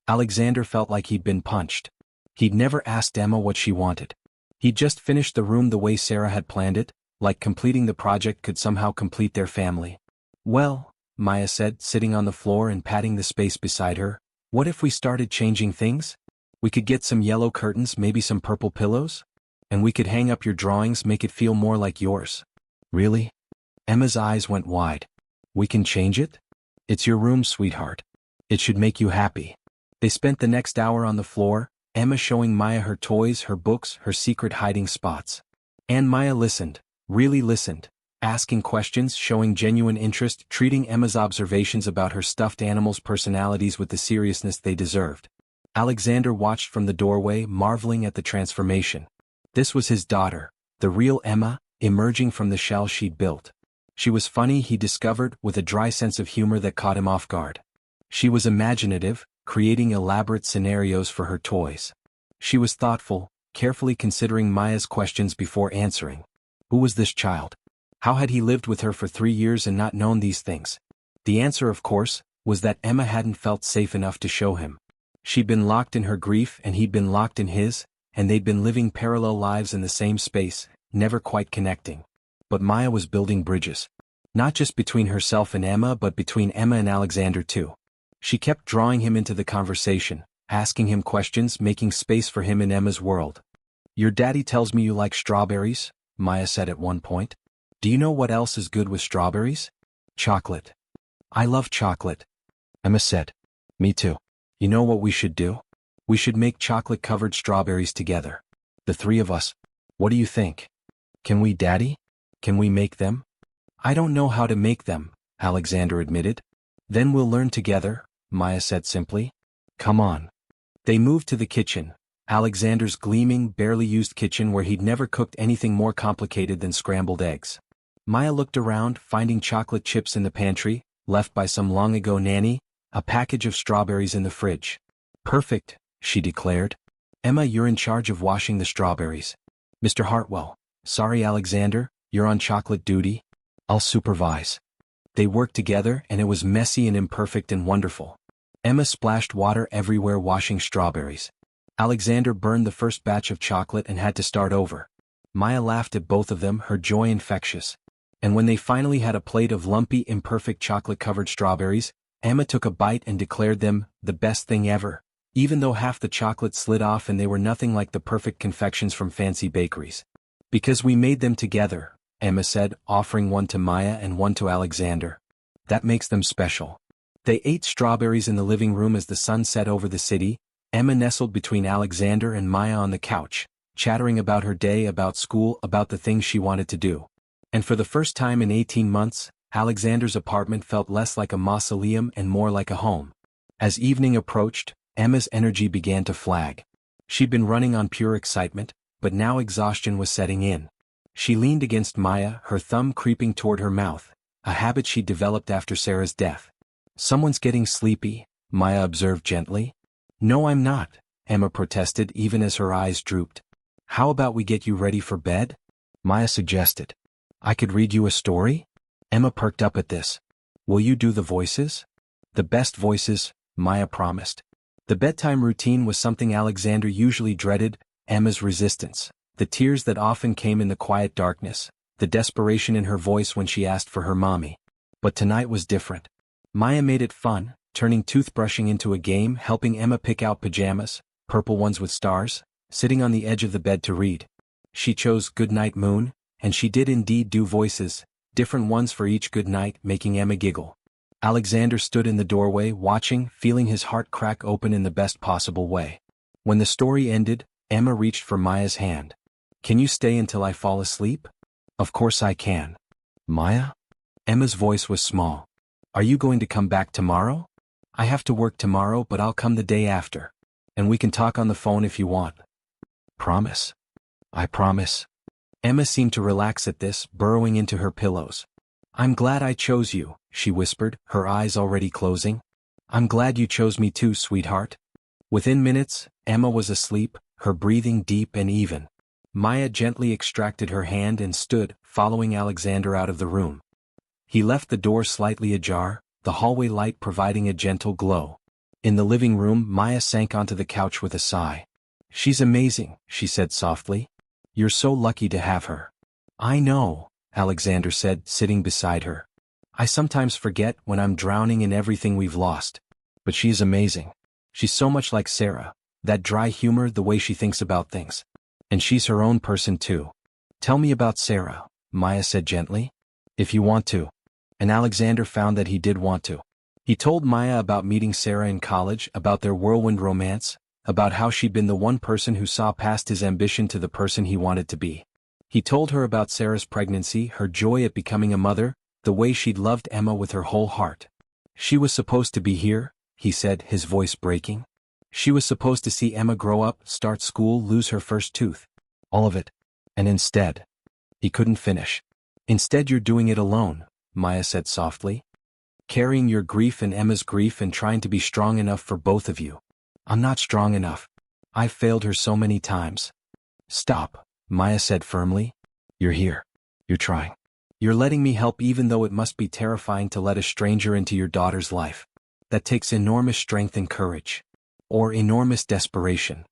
Alexander felt like he'd been punched. He'd never asked Emma what she wanted. He'd just finished the room the way Sarah had planned it, like completing the project could somehow complete their family. Well, Maya said, sitting on the floor and patting the space beside her, what if we started changing things? We could get some yellow curtains, maybe some purple pillows? And we could hang up your drawings, make it feel more like yours. Really? Emma's eyes went wide. We can change it? It's your room, sweetheart. It should make you happy. They spent the next hour on the floor, Emma showing Maya her toys, her books, her secret hiding spots. And Maya listened, really listened, asking questions, showing genuine interest, treating Emma's observations about her stuffed animals' personalities with the seriousness they deserved. Alexander watched from the doorway, marveling at the transformation. This was his daughter, the real Emma, emerging from the shell she'd built. She was funny, he discovered, with a dry sense of humor that caught him off guard. She was imaginative, creating elaborate scenarios for her toys. She was thoughtful, carefully considering Maya's questions before answering. Who was this child? How had he lived with her for 3 years and not known these things? The answer, of course, was that Emma hadn't felt safe enough to show him. She'd been locked in her grief and he'd been locked in his, and they'd been living parallel lives in the same space, never quite connecting. But Maya was building bridges. Not just between herself and Emma, but between Emma and Alexander too. She kept drawing him into the conversation, asking him questions, making space for him in Emma's world. "Your daddy tells me you like strawberries," Maya said at one point. "Do you know what else is good with strawberries?" "Chocolate." "I love chocolate," Emma said. "Me too. You know what we should do? We should make chocolate-covered strawberries together. The 3 of us. What do you think?" "Can we, Daddy? Can we make them?" "I don't know how to make them," Alexander admitted. "Then we'll learn together," Maya said simply. "Come on." They moved to the kitchen, Alexander's gleaming, barely used kitchen where he'd never cooked anything more complicated than scrambled eggs. Maya looked around, finding chocolate chips in the pantry, left by some long-ago nanny, a package of strawberries in the fridge. "Perfect," she declared. "Emma, you're in charge of washing the strawberries. Mr. Hartwell, sorry Alexander, you're on chocolate duty. I'll supervise." They worked together and it was messy and imperfect and wonderful. Emma splashed water everywhere washing strawberries. Alexander burned the first batch of chocolate and had to start over. Maya laughed at both of them, her joy infectious. And when they finally had a plate of lumpy, imperfect chocolate-covered strawberries, Emma took a bite and declared them the best thing ever, even though half the chocolate slid off and they were nothing like the perfect confections from fancy bakeries. "Because we made them together," Emma said, offering one to Maya and one to Alexander. "That makes them special." They ate strawberries in the living room as the sun set over the city, Emma nestled between Alexander and Maya on the couch, chattering about her day, about school, about the things she wanted to do. And for the first time in 18 months, Alexander's apartment felt less like a mausoleum and more like a home. As evening approached, Emma's energy began to flag. She'd been running on pure excitement, but now exhaustion was setting in. She leaned against Maya, her thumb creeping toward her mouth, a habit she'd developed after Sarah's death. "Someone's getting sleepy," Maya observed gently. "No, I'm not," Emma protested even as her eyes drooped. "How about we get you ready for bed?" Maya suggested. "I could read you a story?" Emma perked up at this. "Will you do the voices?" "The best voices," Maya promised. The bedtime routine was something Alexander usually dreaded, Emma's resistance, the tears that often came in the quiet darkness, the desperation in her voice when she asked for her mommy. But tonight was different. Maya made it fun, turning toothbrushing into a game, helping Emma pick out pajamas, purple ones with stars, sitting on the edge of the bed to read. She chose "Good Night Moon," and she did indeed do voices, different ones for each good night, making Emma giggle. Alexander stood in the doorway, watching, feeling his heart crack open in the best possible way. When the story ended, Emma reached for Maya's hand. "Can you stay until I fall asleep?" "Of course I can." "Maya?" Emma's voice was small. "Are you going to come back tomorrow?" "I have to work tomorrow, but I'll come the day after. And we can talk on the phone if you want." "Promise?" "I promise." Emma seemed to relax at this, burrowing into her pillows. "I'm glad I chose you," she whispered, her eyes already closing. "I'm glad you chose me too, sweetheart." Within minutes, Emma was asleep, her breathing deep and even. Maya gently extracted her hand and stood, following Alexander out of the room. He left the door slightly ajar, the hallway light providing a gentle glow. In the living room, Maya sank onto the couch with a sigh. "She's amazing," she said softly. "You're so lucky to have her." "I know," Alexander said, sitting beside her. "I sometimes forget when I'm drowning in everything we've lost. But she's amazing. She's so much like Sarah, that dry humor, the way she thinks about things. And she's her own person too." "Tell me about Sarah," Maya said gently. "If you want to." And Alexander found that he did want to. He told Maya about meeting Sarah in college, about their whirlwind romance, about how she'd been the one person who saw past his ambition to the person he wanted to be. He told her about Sarah's pregnancy, her joy at becoming a mother, the way she'd loved Emma with her whole heart. She was supposed to be here, he said, his voice breaking. She was supposed to see Emma grow up, start school, lose her first tooth. All of it. And instead. He couldn't finish. Instead you're doing it alone, Maya said softly. Carrying your grief and Emma's grief and trying to be strong enough for both of you. I'm not strong enough. I've failed her so many times. Stop, Maya said firmly. You're here. You're trying. You're letting me help even though it must be terrifying to let a stranger into your daughter's life. That takes enormous strength and courage. Or enormous desperation.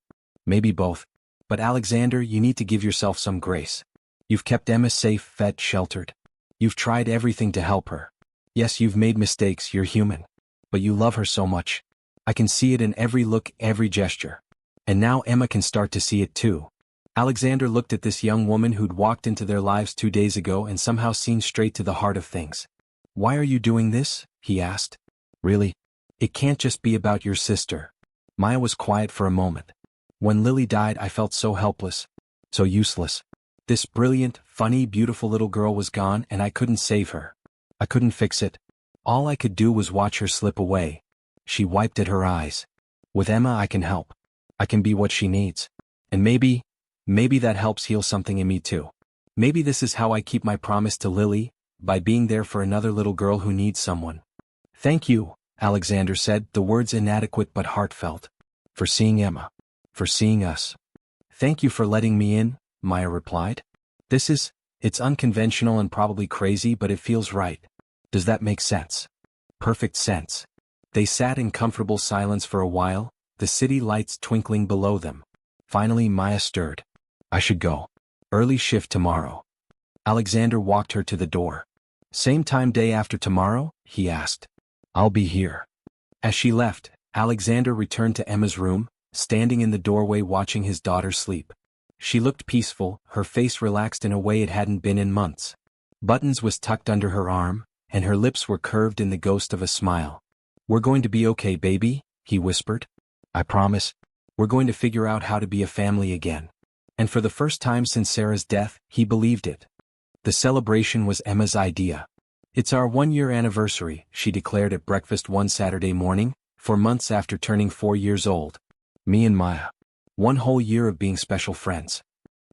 Maybe both. But Alexander, you need to give yourself some grace. You've kept Emma safe, fed, sheltered. You've tried everything to help her. Yes, you've made mistakes, you're human. But you love her so much. I can see it in every look, every gesture. And now Emma can start to see it too. Alexander looked at this young woman who'd walked into their lives 2 days ago and somehow seen straight to the heart of things. Why are you doing this? He asked. Really? It can't just be about your sister. Maya was quiet for a moment. When Lily died, I felt so helpless. So useless. This brilliant, funny, beautiful little girl was gone and I couldn't save her. I couldn't fix it. All I could do was watch her slip away. She wiped at her eyes. With Emma I can help. I can be what she needs. And maybe that helps heal something in me too. Maybe this is how I keep my promise to Lily, by being there for another little girl who needs someone. Thank you, Alexander said, the words inadequate but heartfelt. For seeing Emma. For seeing us. Thank you for letting me in, Maya replied. It's unconventional and probably crazy, but it feels right. Does that make sense? Perfect sense. They sat in comfortable silence for a while, the city lights twinkling below them. Finally Maya stirred. I should go. Early shift tomorrow. Alexander walked her to the door. Same time day after tomorrow? He asked. I'll be here. As she left, Alexander returned to Emma's room, standing in the doorway watching his daughter sleep. She looked peaceful, her face relaxed in a way it hadn't been in months. Buttons was tucked under her arm, and her lips were curved in the ghost of a smile. We're going to be okay, baby, he whispered. I promise. We're going to figure out how to be a family again. And for the first time since Sarah's death, he believed it. The celebration was Emma's idea. It's our 1-year anniversary, she declared at breakfast one Saturday morning, 4 months after turning 4 years old. Me and Maya. 1 whole year of being special friends.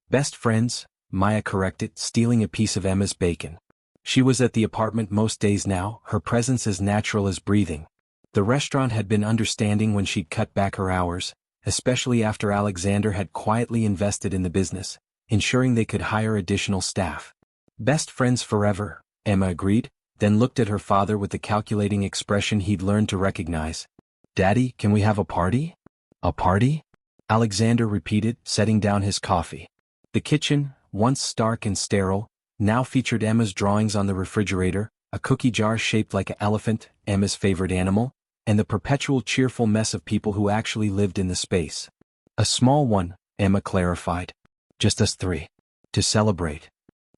Best friends, Maya corrected, stealing a piece of Emma's bacon. She was at the apartment most days now, her presence as natural as breathing. The restaurant had been understanding when she'd cut back her hours, especially after Alexander had quietly invested in the business, ensuring they could hire additional staff. Best friends forever, Emma agreed, then looked at her father with the calculating expression he'd learned to recognize. Daddy, can we have a party? A party? Alexander repeated, setting down his coffee. The kitchen, once stark and sterile, now featured Emma's drawings on the refrigerator, a cookie jar shaped like an elephant, Emma's favorite animal, and the perpetual cheerful mess of people who actually lived in the space. A small one, Emma clarified. Just us 3. To celebrate.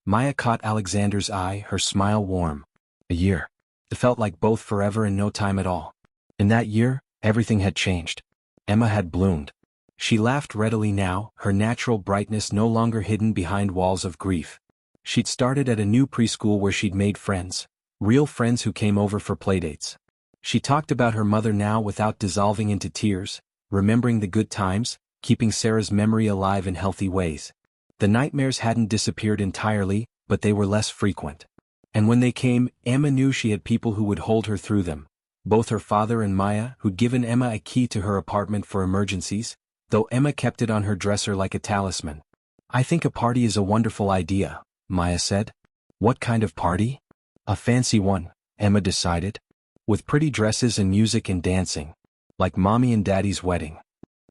Maya caught Alexander's eye, her smile warm. A year. It felt like both forever and no time at all. In that year, everything had changed. Emma had bloomed. She laughed readily now, her natural brightness no longer hidden behind walls of grief. She'd started at a new preschool where she'd made friends. Real friends who came over for playdates. She talked about her mother now without dissolving into tears, remembering the good times, keeping Sarah's memory alive in healthy ways. The nightmares hadn't disappeared entirely, but they were less frequent. And when they came, Emma knew she had people who would hold her through them. Both her father and Maya, who'd given Emma a key to her apartment for emergencies, though Emma kept it on her dresser like a talisman. I think a party is a wonderful idea, Maya said. What kind of party? A fancy one, Emma decided. With pretty dresses and music and dancing. Like Mommy and Daddy's wedding.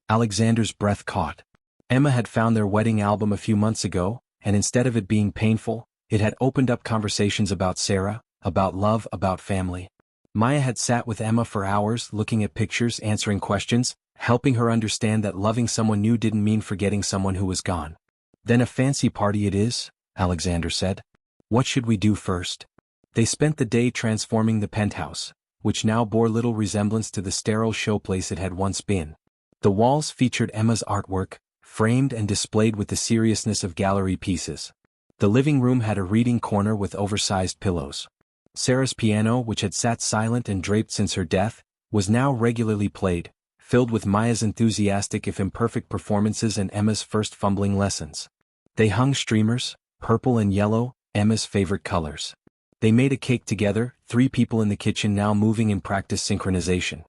Alexander's breath caught. Emma had found their wedding album a few months ago, and instead of it being painful, it had opened up conversations about Sarah, about love, about family. Maya had sat with Emma for hours, looking at pictures, answering questions, helping her understand that loving someone new didn't mean forgetting someone who was gone. Then a fancy party it is, Alexander said. What should we do first? They spent the day transforming the penthouse. which now bore little resemblance to the sterile showplace it had once been. The walls featured Emma's artwork, framed and displayed with the seriousness of gallery pieces. The living room had a reading corner with oversized pillows. Sarah's piano, which had sat silent and draped since her death, was now regularly played, filled with Maya's enthusiastic if imperfect performances and Emma's first fumbling lessons. They hung streamers, purple and yellow, Emma's favorite colors. They made a cake together, 3 people in the kitchen now moving in practice synchronization.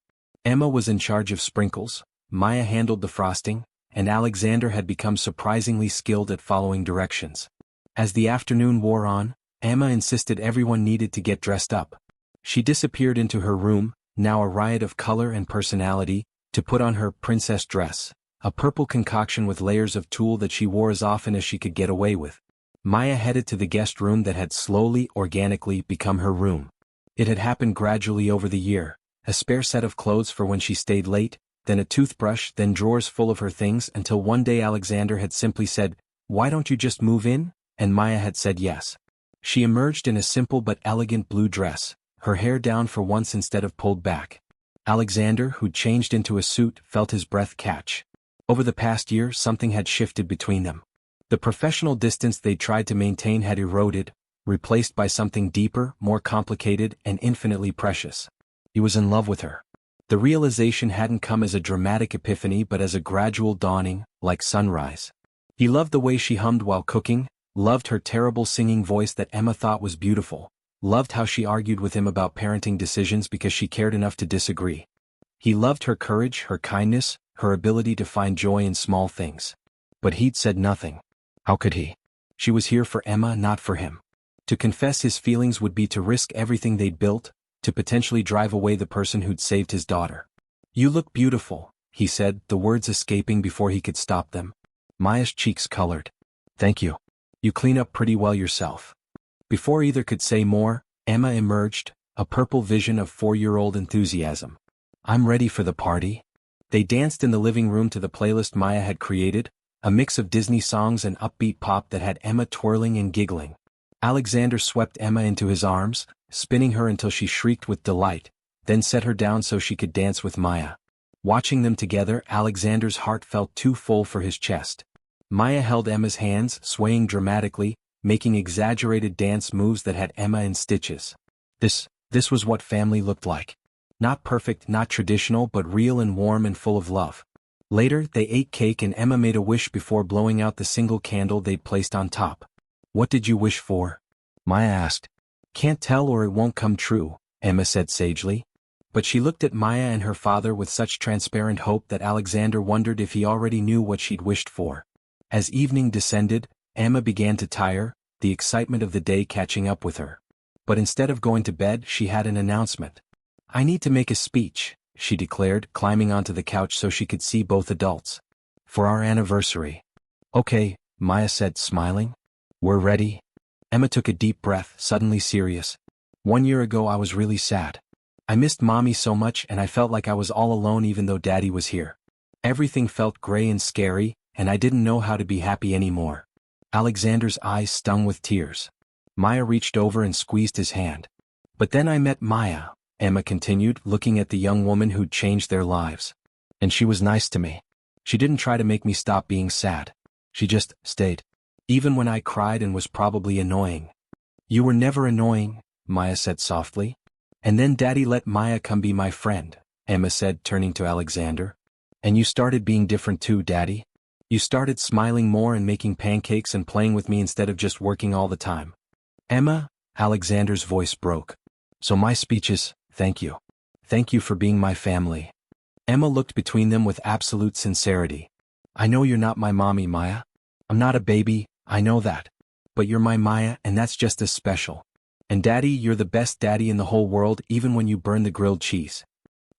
Emma was in charge of sprinkles, Maya handled the frosting, and Alexander had become surprisingly skilled at following directions. As the afternoon wore on, Emma insisted everyone needed to get dressed up. She disappeared into her room, now a riot of color and personality, to put on her princess dress, a purple concoction with layers of tulle that she wore as often as she could get away with. Maya headed to the guest room that had slowly, organically become her room. It had happened gradually over the year, a spare set of clothes for when she stayed late, then a toothbrush, then drawers full of her things until one day Alexander had simply said, "Why don't you just move in?" And Maya had said yes. She emerged in a simple but elegant blue dress, her hair down for once instead of pulled back. Alexander, who'd changed into a suit, felt his breath catch. Over the past year, something had shifted between them. The professional distance they tried to maintain had eroded, replaced by something deeper, more complicated, and infinitely precious. He was in love with her. The realization hadn't come as a dramatic epiphany but as a gradual dawning, like sunrise. He loved the way she hummed while cooking, loved her terrible singing voice that Emma thought was beautiful, loved how she argued with him about parenting decisions because she cared enough to disagree. He loved her courage, her kindness, her ability to find joy in small things. But he'd said nothing. How could he? She was here for Emma, not for him. To confess his feelings would be to risk everything they'd built, to potentially drive away the person who'd saved his daughter. "You look beautiful," he said, the words escaping before he could stop them. Maya's cheeks colored. "Thank you. You clean up pretty well yourself." Before either could say more, Emma emerged, a purple vision of 4-year-old enthusiasm. "I'm ready for the party." They danced in the living room to the playlist Maya had created, a mix of Disney songs and upbeat pop that had Emma twirling and giggling. Alexander swept Emma into his arms, spinning her until she shrieked with delight, then set her down so she could dance with Maya. Watching them together, Alexander's heart felt too full for his chest. Maya held Emma's hands, swaying dramatically, making exaggerated dance moves that had Emma in stitches. This was what family looked like. Not perfect, not traditional, but real and warm and full of love. Later, they ate cake and Emma made a wish before blowing out the single candle they'd placed on top. "What did you wish for?" Maya asked. "Can't tell or it won't come true," Emma said sagely. But she looked at Maya and her father with such transparent hope that Alexander wondered if he already knew what she'd wished for. As evening descended, Emma began to tire, the excitement of the day catching up with her. But instead of going to bed, she had an announcement. "I need to make a speech," she declared, climbing onto the couch so she could see both adults. "For our anniversary." "Okay," Maya said, smiling. "We're ready." Emma took a deep breath, suddenly serious. "1 year ago I was really sad. I missed Mommy so much and I felt like I was all alone even though Daddy was here. Everything felt gray and scary, and I didn't know how to be happy anymore." Alexander's eyes stung with tears. Maya reached over and squeezed his hand. "But then I met Maya," Emma continued, looking at the young woman who'd changed their lives. "And she was nice to me. She didn't try to make me stop being sad. She just stayed. Even when I cried and was probably annoying." "You were never annoying," Maya said softly. "And then Daddy let Maya come be my friend," Emma said, turning to Alexander. "And you started being different too, Daddy. You started smiling more and making pancakes and playing with me instead of just working all the time." "Emma," Alexander's voice broke. "So my speech is, thank you. Thank you for being my family." Emma looked between them with absolute sincerity. "I know you're not my mommy, Maya. I'm not a baby, I know that. But you're my Maya and that's just as special. And Daddy, you're the best daddy in the whole world even when you burn the grilled cheese."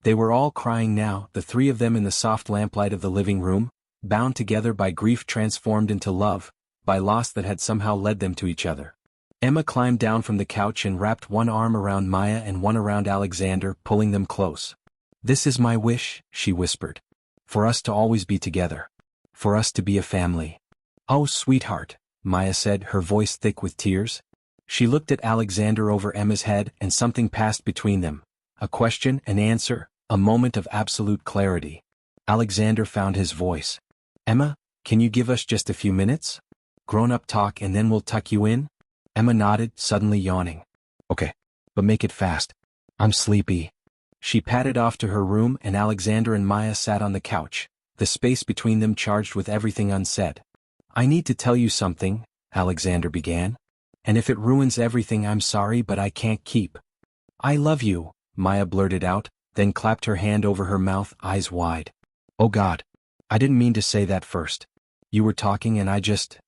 They were all crying now, the 3 of them in the soft lamplight of the living room, bound together by grief transformed into love, by loss that had somehow led them to each other. Emma climbed down from the couch and wrapped one arm around Maya and one around Alexander, pulling them close. "This is my wish," she whispered. "For us to always be together. For us to be a family." "Oh, sweetheart," Maya said, her voice thick with tears. She looked at Alexander over Emma's head and something passed between them, a question, an answer, a moment of absolute clarity. Alexander found his voice. Emma, can you give us just a few minutes? Grown-up talk and then we'll tuck you in? Emma nodded, suddenly yawning. Okay, but make it fast. I'm sleepy. She padded off to her room and Alexander and Maya sat on the couch, the space between them charged with everything unsaid. I need to tell you something, Alexander began. And if it ruins everything, I'm sorry, but I can't keep. I love you, Maya blurted out, then clapped her hand over her mouth, eyes wide. Oh God, I didn't mean to say that first. You were talking and I just...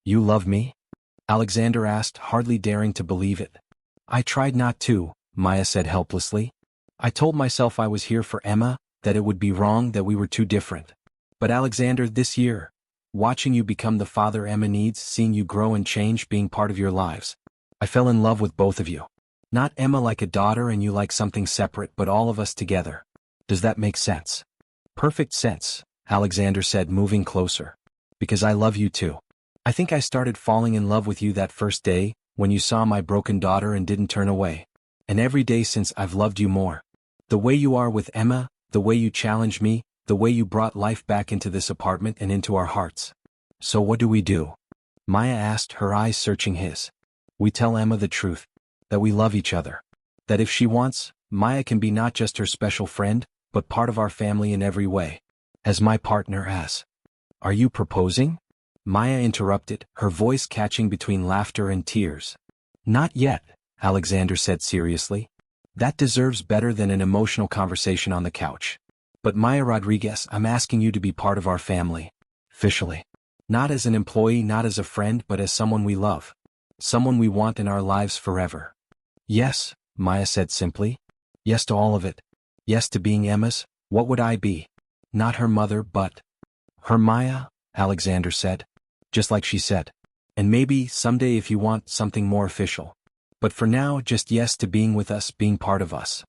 You love me? Alexander asked, hardly daring to believe it. I tried not to, Maya said helplessly. I told myself I was here for Emma, that it would be wrong, that we were too different. But Alexander, this year, watching you become the father Emma needs, seeing you grow and change, being part of your lives, I fell in love with both of you. Not Emma like a daughter and you like something separate, but all of us together. Does that make sense? Perfect sense, Alexander said, moving closer. Because I love you too. I think I started falling in love with you that first day, when you saw my broken daughter and didn't turn away. And every day since I've loved you more. The way you are with Emma, the way you challenged me, the way you brought life back into this apartment and into our hearts. So what do we do? Maya asked, her eyes searching his. We tell Emma the truth. That we love each other. That if she wants, Maya can be not just her special friend, but part of our family in every way. As my partner as. Are you proposing? Maya interrupted, her voice catching between laughter and tears. Not yet, Alexander said seriously. That deserves better than an emotional conversation on the couch. But Maya Rodriguez, I'm asking you to be part of our family. Officially. Not as an employee, not as a friend, but as someone we love. Someone we want in our lives forever. Yes, Maya said simply. Yes to all of it. Yes to being Emma's. What would I be? Not her mother, but... Her Maya, Alexander said. Just like she said. And maybe, someday if you want something more official. But for now, just yes to being with us, being part of us.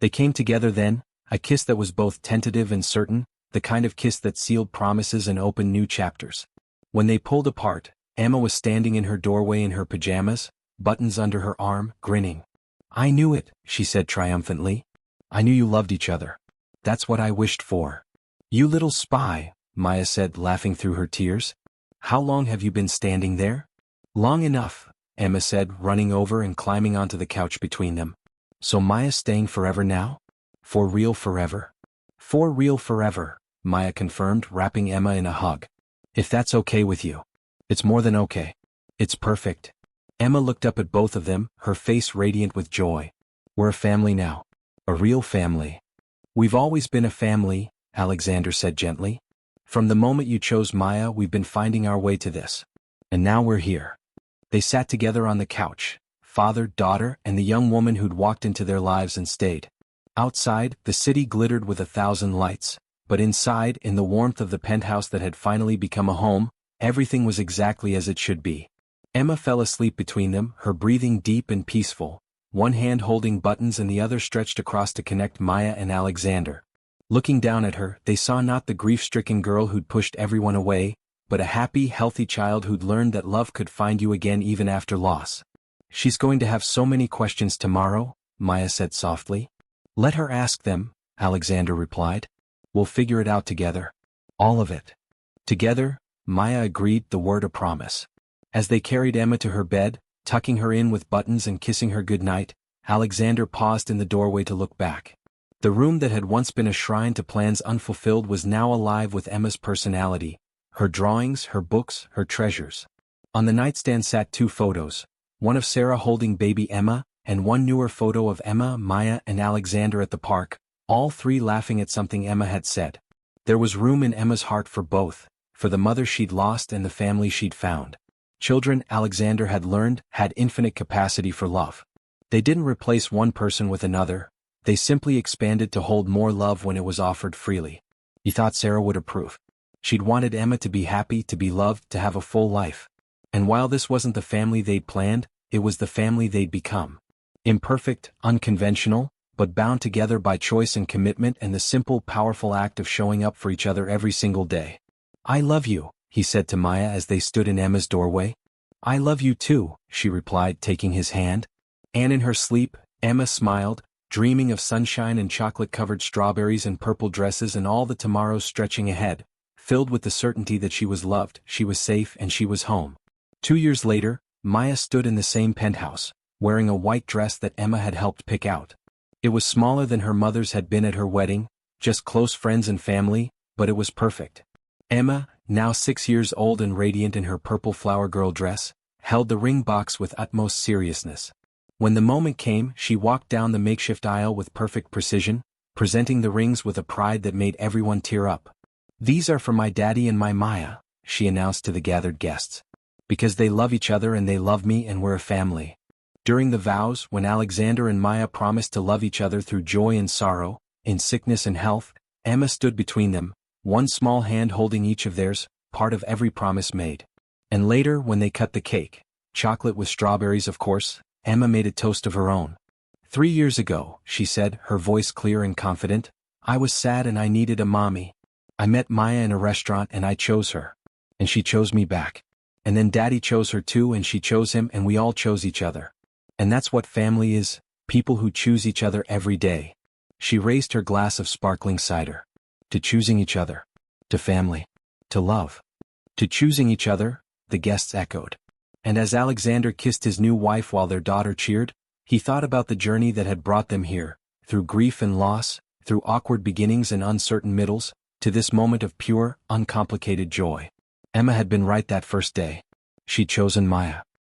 They came together then, a kiss that was both tentative and certain, the kind of kiss that sealed promises and opened new chapters. When they pulled apart, Emma was standing in her doorway in her pajamas, buttons under her arm, grinning. I knew it, she said triumphantly. I knew you loved each other. That's what I wished for. You little spy, Maya said, laughing through her tears. How long have you been standing there? Long enough, Emma said, running over and climbing onto the couch between them. So Maya's staying forever now? For real forever? For real forever, Maya confirmed, wrapping Emma in a hug. If that's okay with you. It's more than okay. It's perfect. Emma looked up at both of them, her face radiant with joy. We're a family now. A real family. We've always been a family, Alexander said gently. From the moment you chose Maya, we've been finding our way to this. And now we're here. They sat together on the couch, father, daughter, and the young woman who'd walked into their lives and stayed. Outside, the city glittered with 1,000 lights, but inside, in the warmth of the penthouse that had finally become a home, everything was exactly as it should be. Emma fell asleep between them, her breathing deep and peaceful, one hand holding buttons and the other stretched across to connect Maya and Alexander. Looking down at her, they saw not the grief-stricken girl who'd pushed everyone away, but a happy, healthy child who'd learned that love could find you again even after loss. She's going to have so many questions tomorrow, Maya said softly. Let her ask them, Alexander replied. We'll figure it out together. All of it. Together, Maya agreed, the word a promise. As they carried Emma to her bed, tucking her in with buttons and kissing her goodnight, Alexander paused in the doorway to look back. The room that had once been a shrine to plans unfulfilled was now alive with Emma's personality, her drawings, her books, her treasures. On the nightstand sat 2 photos, one of Sarah holding baby Emma, and one newer photo of Emma, Maya, and Alexander at the park, all 3 laughing at something Emma had said. There was room in Emma's heart for both, for the mother she'd lost and the family she'd found. Children, Alexander had learned, had infinite capacity for love. They didn't replace one person with another, they simply expanded to hold more love when it was offered freely. He thought Sarah would approve. She'd wanted Emma to be happy, to be loved, to have a full life. And while this wasn't the family they'd planned, it was the family they'd become. Imperfect, unconventional, but bound together by choice and commitment and the simple, powerful act of showing up for each other every single day. I love you, he said to Maya as they stood in Emma's doorway. I love you too, she replied, taking his hand. And in her sleep, Emma smiled, dreaming of sunshine and chocolate-covered strawberries and purple dresses and all the tomorrows stretching ahead, filled with the certainty that she was loved, she was safe, and she was home. 2 years later, Maya stood in the same penthouse, wearing a white dress that Emma had helped pick out. It was smaller than her mother's had been at her wedding, just close friends and family, but it was perfect. Emma, now 6 years old and radiant in her purple flower girl dress, held the ring box with utmost seriousness. When the moment came, she walked down the makeshift aisle with perfect precision, presenting the rings with a pride that made everyone tear up. "These are for my daddy and my Maya," she announced to the gathered guests. "Because they love each other and they love me and we're a family." During the vows, when Alexander and Maya promised to love each other through joy and sorrow, in sickness and health, Emma stood between them, one small hand holding each of theirs, part of every promise made. And later, when they cut the cake, chocolate with strawberries of course, Emma made a toast of her own. 3 years ago, she said, her voice clear and confident, "I was sad and I needed a mommy. I met Maya in a restaurant and I chose her. And she chose me back. And then Daddy chose her too and she chose him and we all chose each other. And that's what family is, people who choose each other every day." She raised her glass of sparkling cider. "To choosing each other. To family. To love. To choosing each other," the guests echoed. And as Alexander kissed his new wife while their daughter cheered, he thought about the journey that had brought them here, through grief and loss, through awkward beginnings and uncertain middles, to this moment of pure, uncomplicated joy. Emma had been right that first day. She'd chosen Maya.